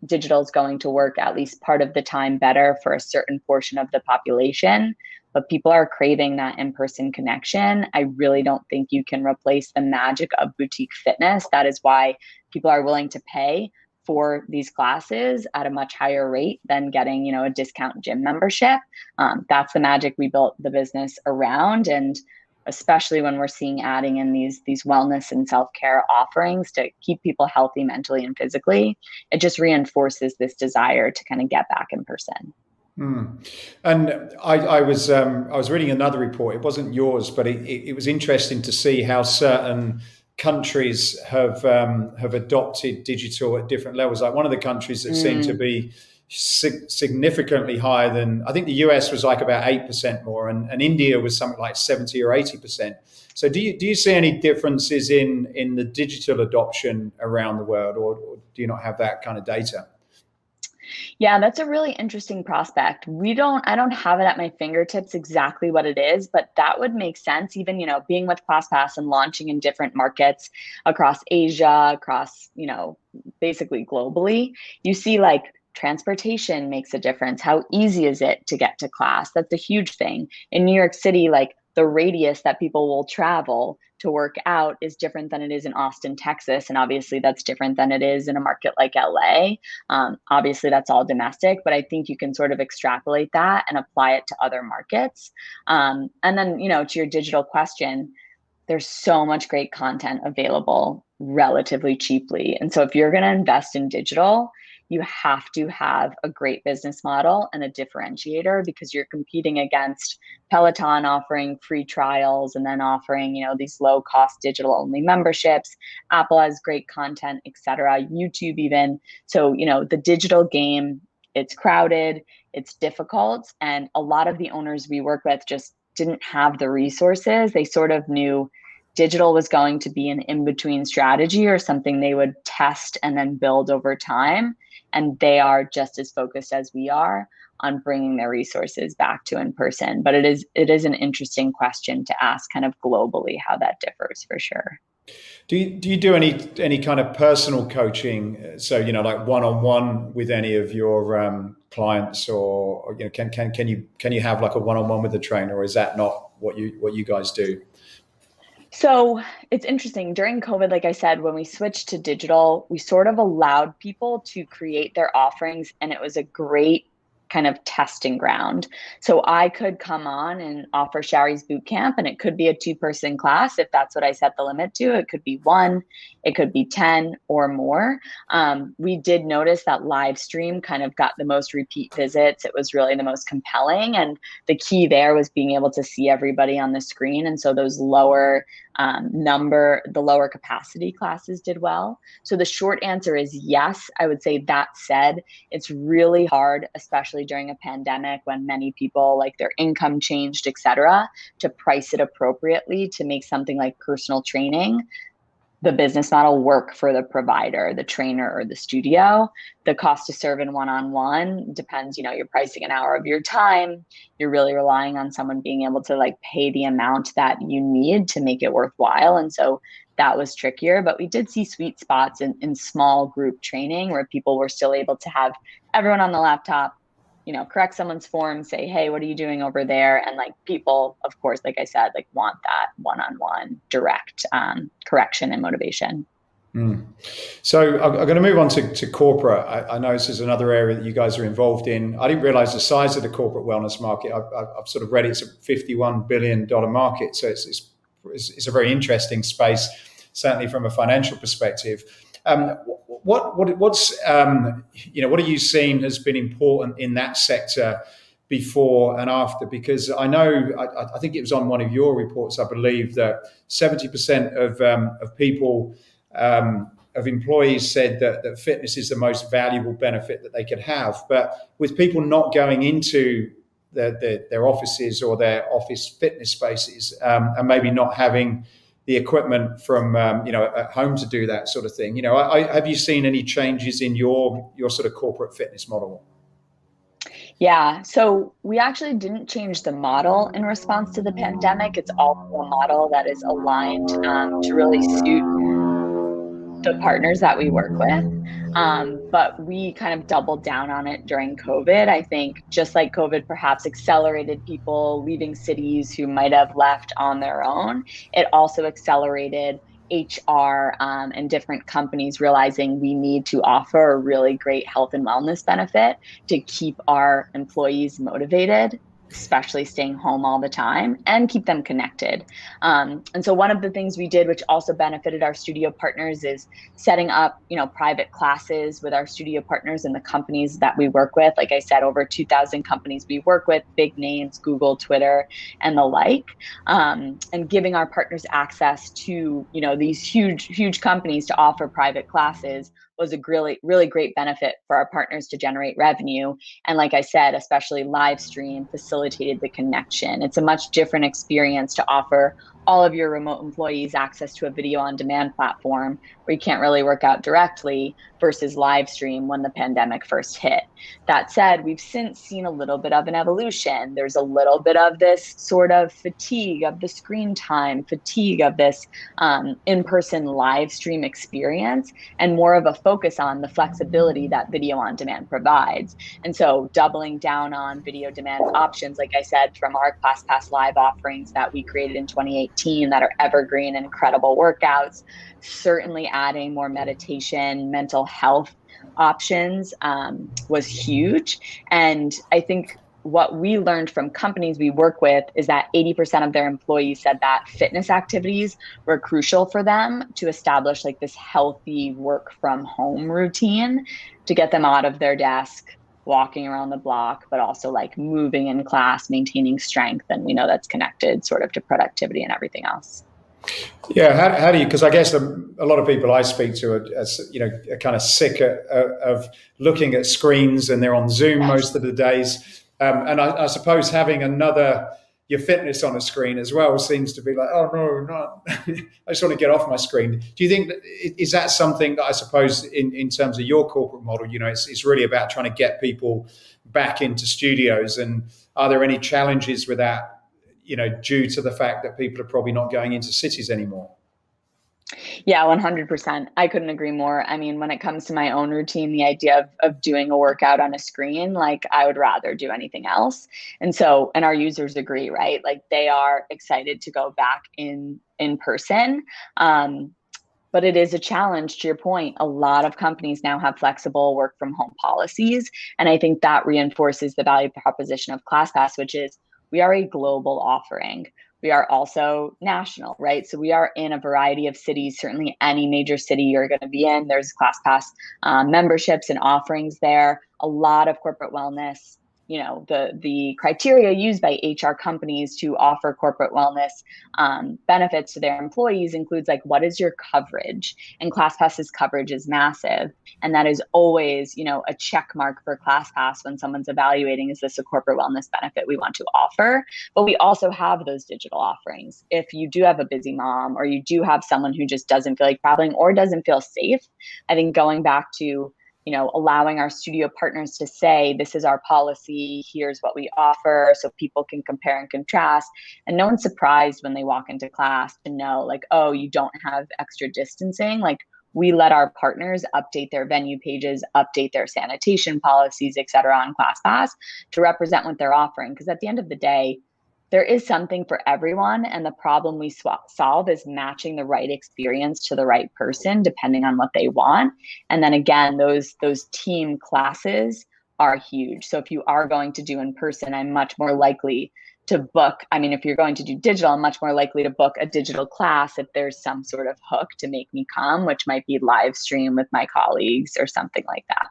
Digital is going to work at least part of the time better for a certain portion of the population. But people are craving that in-person connection. I really don't think you can replace the magic of boutique fitness. That is why people are willing to pay for these classes at a much higher rate than getting, a discount gym membership. That's the magic we built the business around. And especially when we're seeing adding in these wellness and self-care offerings to keep people healthy mentally and physically, it just reinforces this desire to kind of get back in person. And I was reading another report. It wasn't yours, but it was interesting to see how certain countries have adopted digital at different levels. Like one of the countries that seemed to be significantly higher than, I think the US was like about 8% more, and India was something like 70 or 80%. So do you see any differences in the digital adoption around the world, or do you not have that kind of data? Yeah, that's a really interesting prospect. I don't have it at my fingertips exactly what it is, but that would make sense. Even, being with ClassPass and launching in different markets across Asia, across, basically globally, you see like transportation makes a difference. How easy is it to get to class? That's a huge thing. In New York City, like the radius that people will travel to work out is different than it is in Austin, Texas. And obviously that's different than it is in a market like LA. Obviously that's all domestic, but I think you can sort of extrapolate that and apply it to other markets. And then, to your digital question, there's so much great content available relatively cheaply. And so if you're going to invest in digital, you have to have a great business model and a differentiator, because you're competing against Peloton offering free trials and then offering, these low cost digital only memberships. Apple has great content, etc. YouTube even. So, the digital game, it's crowded, it's difficult. And a lot of the owners we work with just didn't have the resources. They sort of knew digital was going to be an in-between strategy or something they would test and then build over time. And they are just as focused as we are on bringing their resources back to in person. But it is an interesting question to ask kind of globally how that differs, for sure. Do you do any kind of personal coaching? So, like one-on-one with any of your clients, or can you have like a one-on-one with the trainer, or is that not what you guys do? So it's interesting. During COVID, like I said, when we switched to digital, we sort of allowed people to create their offerings, and it was a great kind of testing ground. So I could come on and offer Shari's boot camp, and it could be a 2-person class if that's what I set the limit to. It could be 1, it could be 10 or more. We did notice that live stream kind of got the most repeat visits. It was really the most compelling. And the key there was being able to see everybody on the screen. And so those lower capacity classes did well. So the short answer is yes. I would say, that said, it's really hard, especially especially during a pandemic when many people, like their income changed, et cetera, to price it appropriately to make something like personal training, the business model, work for the provider, the trainer, or the studio. The cost to serve in one-on-one depends, you're pricing an hour of your time. You're really relying on someone being able to like pay the amount that you need to make it worthwhile. And so that was trickier, but we did see sweet spots in small group training where people were still able to have everyone on the laptop, correct someone's form, say, hey, what are you doing over there? And like people, of course, like I said, like want that one-on-one direct correction and motivation. So I'm going to move on to corporate. I know this is another area that you guys are involved in. I didn't realize the size of the corporate wellness market. I've sort of read it's a $51 billion market. So it's a very interesting space, certainly from a financial perspective. What are you seeing has been important in that sector before and after? Because I know, I think it was on one of your reports, I believe, that 70% of people, of employees said that fitness is the most valuable benefit that they could have. But with people not going into their offices or their office fitness spaces, and maybe not having the equipment from at home to do that sort of thing. Have you seen any changes in your sort of corporate fitness model? Yeah, so we actually didn't change the model in response to the pandemic. It's also a model that is aligned to really suit the partners that we work with. But we kind of doubled down on it during COVID. I think just like COVID perhaps accelerated people leaving cities who might have left on their own, it also accelerated HR and different companies realizing we need to offer a really great health and wellness benefit to keep our employees motivated, especially staying home all the time, and keep them connected. And so one of the things we did, which also benefited our studio partners, is setting up, private classes with our studio partners and the companies that we work with. Like I said, over 2,000 companies we work with, big names, Google, Twitter, and the like, and giving our partners access to, these huge companies to offer private classes was a really great benefit for our partners to generate revenue. And like I said, especially live stream facilitated the connection. It's a much different experience to offer all of your remote employees access to a video on demand platform where you can't really work out directly versus live stream when the pandemic first hit. That said, we've since seen a little bit of an evolution. There's a little bit of this sort of fatigue of the screen time, fatigue of this in-person live stream experience, and more of a focus on the flexibility that video on demand provides. And so doubling down on video demand options, like I said, from our ClassPass Live offerings that we created in 2018 that are evergreen and incredible workouts, certainly adding more meditation, mental health options was huge. And I think what we learned from companies we work with is that 80% of their employees said that fitness activities were crucial for them to establish like this healthy work from home routine to get them out of their desk, walking around the block, but also like moving in class, maintaining strength. And we know that's connected sort of to productivity and everything else. Yeah, how do you? Because I guess a lot of people I speak to are kind of sick of looking at screens, and they're on Zoom most of the days. And I suppose having your fitness on a screen as well seems to be like, oh no, not. I just want to get off my screen. Do you think is that something that I suppose in terms of your corporate model, it's really about trying to get people back into studios, and are there any challenges with that? Due to the fact that people are probably not going into cities anymore. Yeah, 100%. I couldn't agree more. I mean, when it comes to my own routine, the idea of doing a workout on a screen, like I would rather do anything else. And our users agree, right? Like they are excited to go back in person. But it is a challenge, to your point. A lot of companies now have flexible work from home policies. And I think that reinforces the value proposition of ClassPass, which is we are a global offering. We are also national, right? So we are in a variety of cities. Certainly any major city you're going to be in, there's ClassPass memberships and offerings there. A lot of corporate wellness the criteria used by HR companies to offer corporate wellness benefits to their employees includes like, what is your coverage? And ClassPass's coverage is massive. And that is always, a check mark for ClassPass when someone's evaluating, is this a corporate wellness benefit we want to offer? But we also have those digital offerings. If you do have a busy mom, or you do have someone who just doesn't feel like traveling or doesn't feel safe, I think going back to allowing our studio partners to say, this is our policy, here's what we offer, so people can compare and contrast. And no one's surprised when they walk into class to know, like, oh, you don't have extra distancing. Like, we let our partners update their venue pages, update their sanitation policies, et cetera, on ClassPass to represent what they're offering. Because at the end of the day, there is something for everyone. And the problem we solve is matching the right experience to the right person, depending on what they want. And then again, those team classes are huge. So if you are going to do in person, I'm much more likely to book. I mean, if you're going to do digital, I'm much more likely to book a digital class if there's some sort of hook to make me come, which might be live stream with my colleagues or something like that.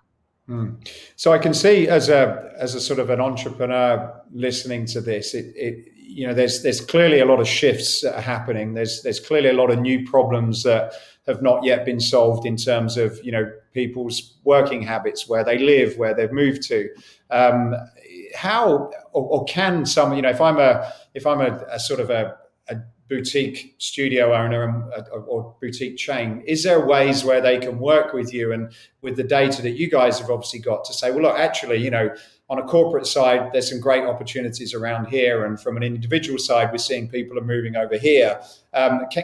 So I can see as a sort of an entrepreneur listening to this, there's clearly a lot of shifts that are happening. There's clearly a lot of new problems that have not yet been solved in terms of people's working habits, where they live, where they've moved to. How or can some, if I'm a sort of a boutique studio owner or boutique chain, is there ways where they can work with you and with the data that you guys have obviously got to say, well, look, actually, on a corporate side, there's some great opportunities around here, and from an individual side, we're seeing people are moving over here.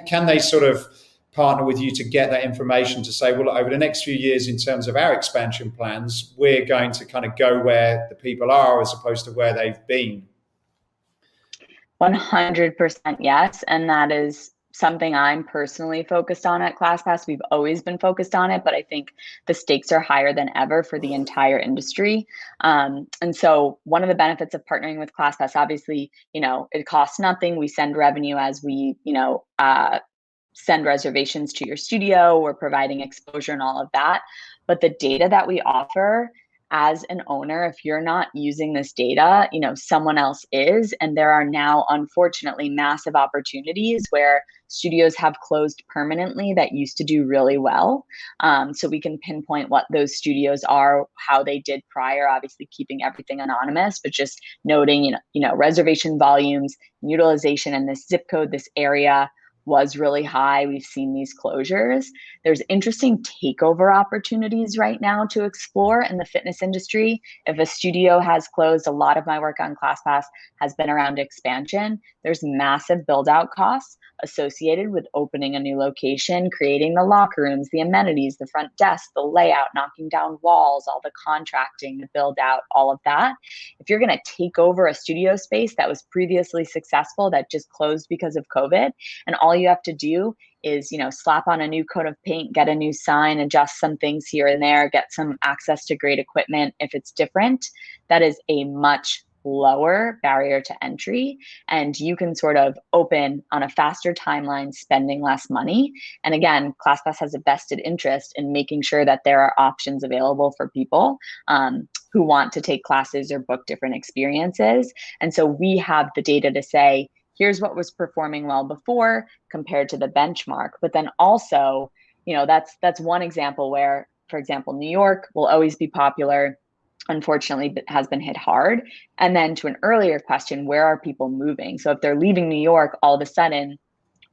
Can they sort of partner with you to get that information to say, well, over the next few years, in terms of our expansion plans, we're going to kind of go where the people are as opposed to where they've been? 100% yes. And that is something I'm personally focused on at ClassPass. We've always been focused on it, but I think the stakes are higher than ever for the entire industry. And so one of the benefits of partnering with ClassPass, obviously, it costs nothing. We send revenue as we, send reservations to your studio. We're providing exposure and all of that. But the data that we offer, as an owner, if you're not using this data, someone else is. And there are now, unfortunately, massive opportunities where studios have closed permanently that used to do really well. So we can pinpoint what those studios are, how they did prior, obviously keeping everything anonymous, but just noting, reservation volumes, utilization in this zip code, this area was really high. We've seen these closures. There's interesting takeover opportunities right now to explore in the fitness industry. If a studio has closed, a lot of my work on ClassPass has been around expansion. There's massive build out costs associated with opening a new location, creating the locker rooms, the amenities, the front desk, the layout, knocking down walls, all the contracting, the build out, all of that. If you're going to take over a studio space that was previously successful that just closed because of COVID, and all you have to do is, slap on a new coat of paint, get a new sign, adjust some things here and there, get some access to great equipment if it's different, that is a much lower barrier to entry, and you can sort of open on a faster timeline, spending less money. And again, ClassPass has a vested interest in making sure that there are options available for people who want to take classes or book different experiences. And so we have the data to say, here's what was performing well before compared to the benchmark. But then also, that's one example where, for example, New York will always be popular. Unfortunately, it has been hit hard. And then to an earlier question, where are people moving? So if they're leaving New York, all of a sudden,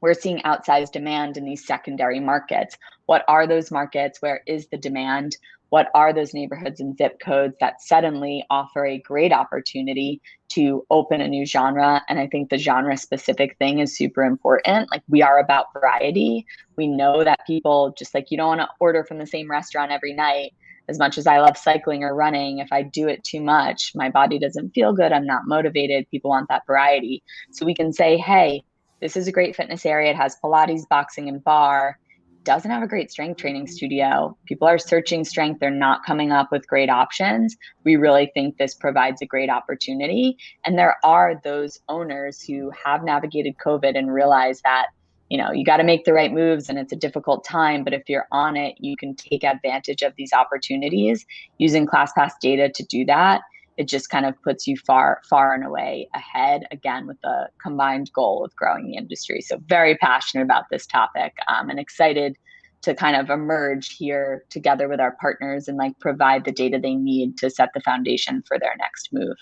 we're seeing outsized demand in these secondary markets. What are those markets? Where is the demand? What are those neighborhoods and zip codes that suddenly offer a great opportunity to open a new genre? And I think the genre specific thing is super important. Like, we are about variety. We know that people, just like you don't want to order from the same restaurant every night. As much as I love cycling or running, if I do it too much, my body doesn't feel good. I'm not motivated. People want that variety. So we can say, hey, this is a great fitness area. It has Pilates, boxing, and bar. Doesn't have a great strength training studio. People are searching strength. They're not coming up with great options. We really think this provides a great opportunity. And there are those owners who have navigated COVID and realize that, you got to make the right moves, and it's a difficult time. But if you're on it, you can take advantage of these opportunities. Using ClassPass data to do that it just kind of puts you far and away ahead, again, with the combined goal of growing the industry. So very passionate about this topic, and excited to kind of emerge here together with our partners and like provide the data they need to set the foundation for their next move.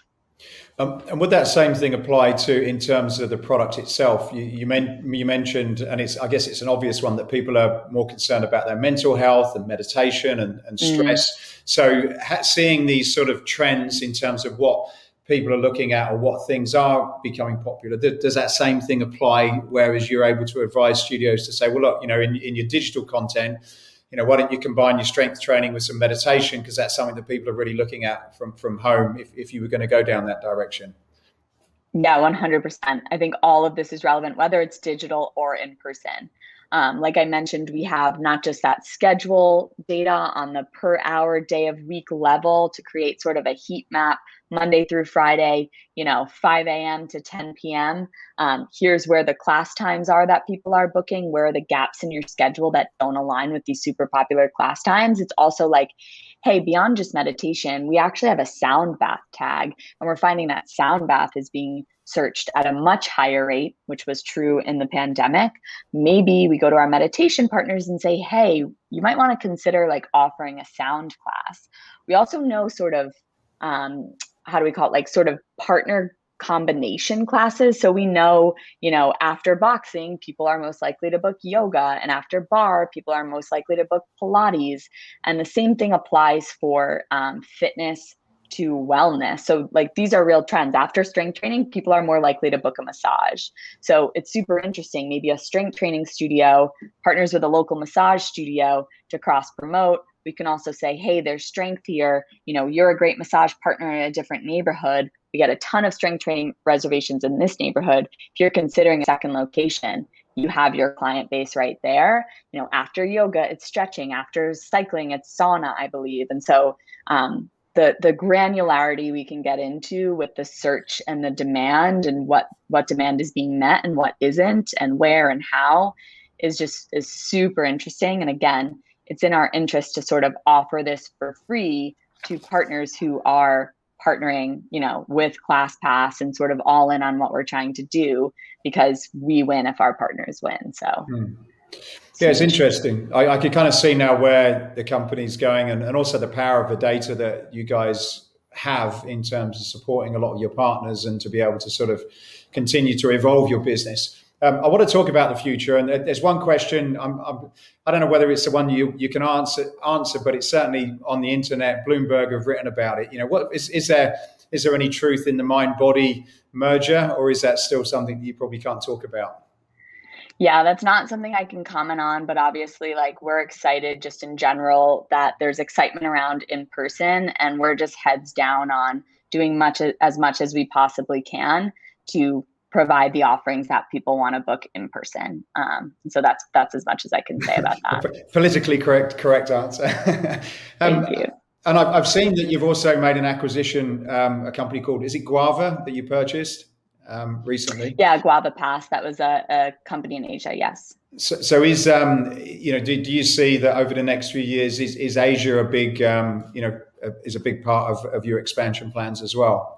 And would that same thing apply to in terms of the product itself? You mentioned, and I guess it's an obvious one, that people are more concerned about their mental health and meditation and stress. So seeing these sort of trends in terms of what people are looking at or what things are becoming popular, does that same thing apply? Whereas you're able to advise studios to say, well, look, in your digital content, why don't you combine your strength training with some meditation, because that's something that people are really looking at from home if you were going to go down that direction. Yeah, 100%. I think all of this is relevant, whether it's digital or in person. Like I mentioned, we have not just that schedule data on the per hour, day of week level to create sort of a heat map Monday through Friday, 5 a.m. to 10 p.m. Here's where the class times are that people are booking. Where are the gaps in your schedule that don't align with these super popular class times? It's also like, hey, beyond just meditation, we actually have a sound bath tag, and we're finding that sound bath is being searched at a much higher rate, which was true in the pandemic. Maybe we go to our meditation partners and say, hey, you might want to consider like offering a sound class. We also know sort of, how do we call it, like sort of partner combination classes. So we know, after boxing, people are most likely to book yoga, and after bar, people are most likely to book Pilates. And the same thing applies for fitness to wellness. So like these are real trends. After strength training, people are more likely to book a massage. So it's super interesting. Maybe a strength training studio partners with a local massage studio to cross promote. We can also say, hey, there's strength here. You're a great massage partner in a different neighborhood. We get a ton of strength training reservations in this neighborhood. If you're considering a second location, you have your client base right there. After yoga, it's stretching. After cycling, it's sauna, I believe. And so the granularity we can get into with the search and the demand and what demand is being met and what isn't and where and how is super interesting. And again, it's in our interest to sort of offer this for free to partners who are partnering, with ClassPass and sort of all in on what we're trying to do, because we win if our partners win. So. Yeah, it's interesting. I can kind of see now where the company's going and also the power of the data that you guys have in terms of supporting a lot of your partners and to be able to sort of continue to evolve your business. I want to talk about the future, and there's one question. I don't know whether it's the one you can answer, but it's certainly on the internet. Bloomberg have written about it. What is there any truth in the mind-body merger, or is that still something that you probably can't talk about? Yeah, that's not something I can comment on, but obviously, like, we're excited just in general that there's excitement around in person, and we're just heads down on doing as much as we possibly can to provide the offerings that people want to book in person. So that's as much as I can say about that. Politically correct answer. Thank you. And I've seen that you've also made an acquisition, a company called, is it Guava, that you purchased recently? Yeah, Guava Pass. That was a company in Asia. Yes. So is do you see that over the next few years is Asia a big is a big part of your expansion plans as well?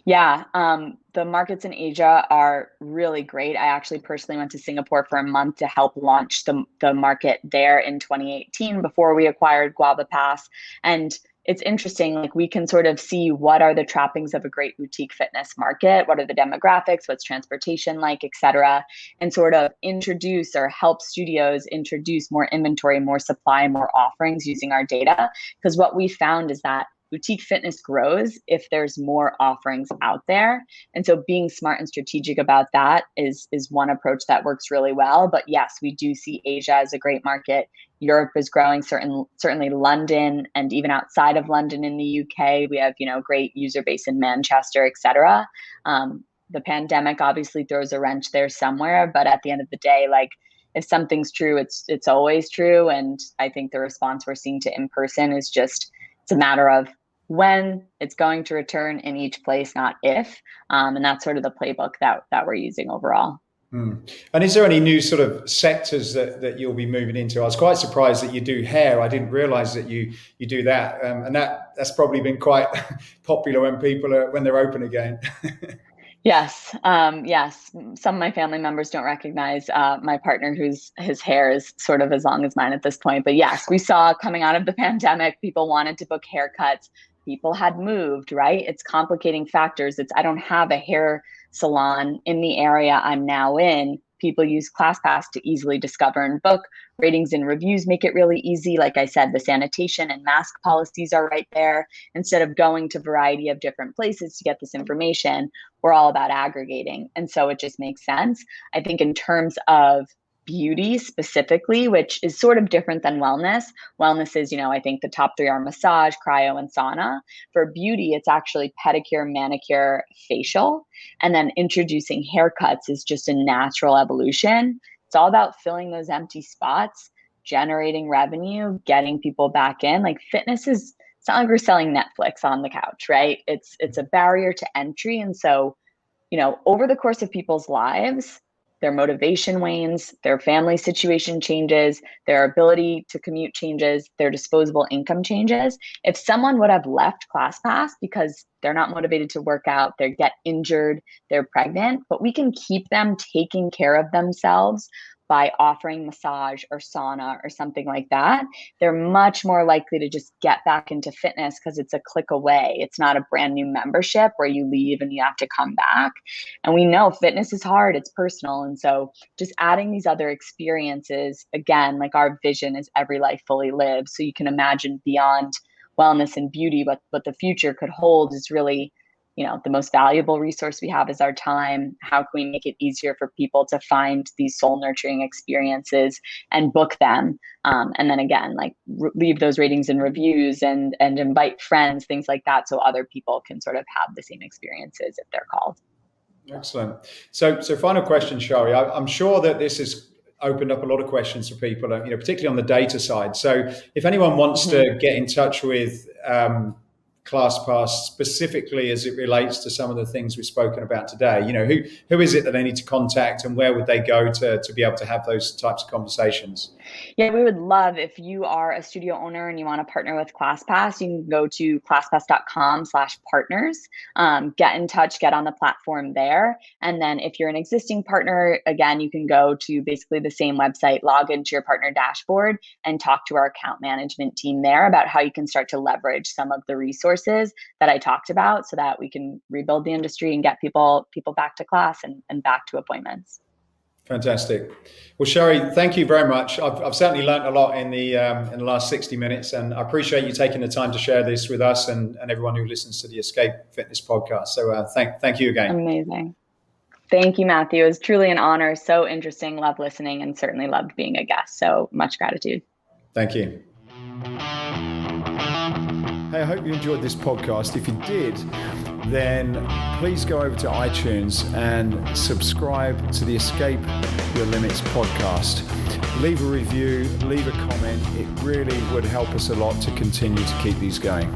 Yeah, the markets in Asia are really great. I actually personally went to Singapore for a month to help launch the market there in 2018 before we acquired Guava Pass. And it's interesting, like, we can sort of see what are the trappings of a great boutique fitness market, what are the demographics, what's transportation like, et cetera, and sort of introduce or help studios introduce more inventory, more supply, more offerings using our data. Because what we found is that boutique fitness grows if there's more offerings out there. And so being smart and strategic about that is one approach that works really well. But yes, we do see Asia as a great market. Europe is growing, certainly London, and even outside of London in the UK, we have, great user base in Manchester, et cetera. The pandemic obviously throws a wrench there somewhere, but at the end of the day, like, if something's true, it's always true. And I think the response we're seeing to in-person is just, it's a matter of when it's going to return in each place, not if. And that's sort of the playbook that we're using overall. And is there any new sort of sectors that you'll be moving into? I was quite surprised that you do hair. I didn't realize that you do that. And that's probably been quite popular when they're open again. Yes. Yes. Some of my family members don't recognize my partner, his hair is sort of as long as mine at this point. But yes, we saw coming out of the pandemic, people wanted to book haircuts. People had moved, right? It's complicating factors. I don't have a hair salon in the area I'm now in. People use ClassPass to easily discover and book. Ratings and reviews make it really easy. Like I said, the sanitation and mask policies are right there. Instead of going to a variety of different places to get this information, we're all about aggregating. And so it just makes sense. I think in terms of beauty specifically, which is sort of different than wellness. Wellness is, I think the top three are massage, cryo, and sauna. For beauty, it's actually pedicure, manicure, facial. And then introducing haircuts is just a natural evolution. It's all about filling those empty spots, generating revenue, getting people back in. Like fitness it's not like we're selling Netflix on the couch, right? It's a barrier to entry. And so, over the course of people's lives, their motivation wanes, their family situation changes, their ability to commute changes, their disposable income changes. If someone would have left ClassPass because they're not motivated to work out, they get injured, they're pregnant, but we can keep them taking care of themselves by offering massage or sauna or something like that, they're much more likely to just get back into fitness because it's a click away. It's not a brand new membership where you leave and you have to come back. And we know fitness is hard, it's personal. And so just adding these other experiences, again, like our vision is every life fully lived. So you can imagine beyond wellness and beauty, what the future could hold is really, the most valuable resource we have is our time. How can we make it easier for people to find these soul nurturing experiences and book them? And then again, leave those ratings and reviews and invite friends, things like that. So other people can sort of have the same experiences if they're called. Excellent. So final question, Shari. I'm sure that this has opened up a lot of questions for people, particularly on the data side. So if anyone wants to get in touch with ClassPass specifically as it relates to some of the things we've spoken about today, who is it that they need to contact and where would they go to be able to have those types of conversations? Yeah, we would love if you are a studio owner and you want to partner with ClassPass, you can go to classpass.com/partners, get in touch, get on the platform there. And then if you're an existing partner, again, you can go to basically the same website, log into your partner dashboard and talk to our account management team there about how you can start to leverage some of the resources that I talked about so that we can rebuild the industry and get people back to class and back to appointments. Fantastic. Well, Shari, thank you very much. I've certainly learned a lot in the last 60 minutes, and I appreciate you taking the time to share this with us and everyone who listens to the Escape Fitness podcast. So thank you again. Amazing. Thank you, Matthew. It was truly an honor. So interesting. Loved listening and certainly loved being a guest. So much gratitude. Thank you. Hey, I hope you enjoyed this podcast. If you did, then please go over to iTunes and subscribe to the Escape Your Limits podcast. Leave a review, leave a comment. It really would help us a lot to continue to keep these going.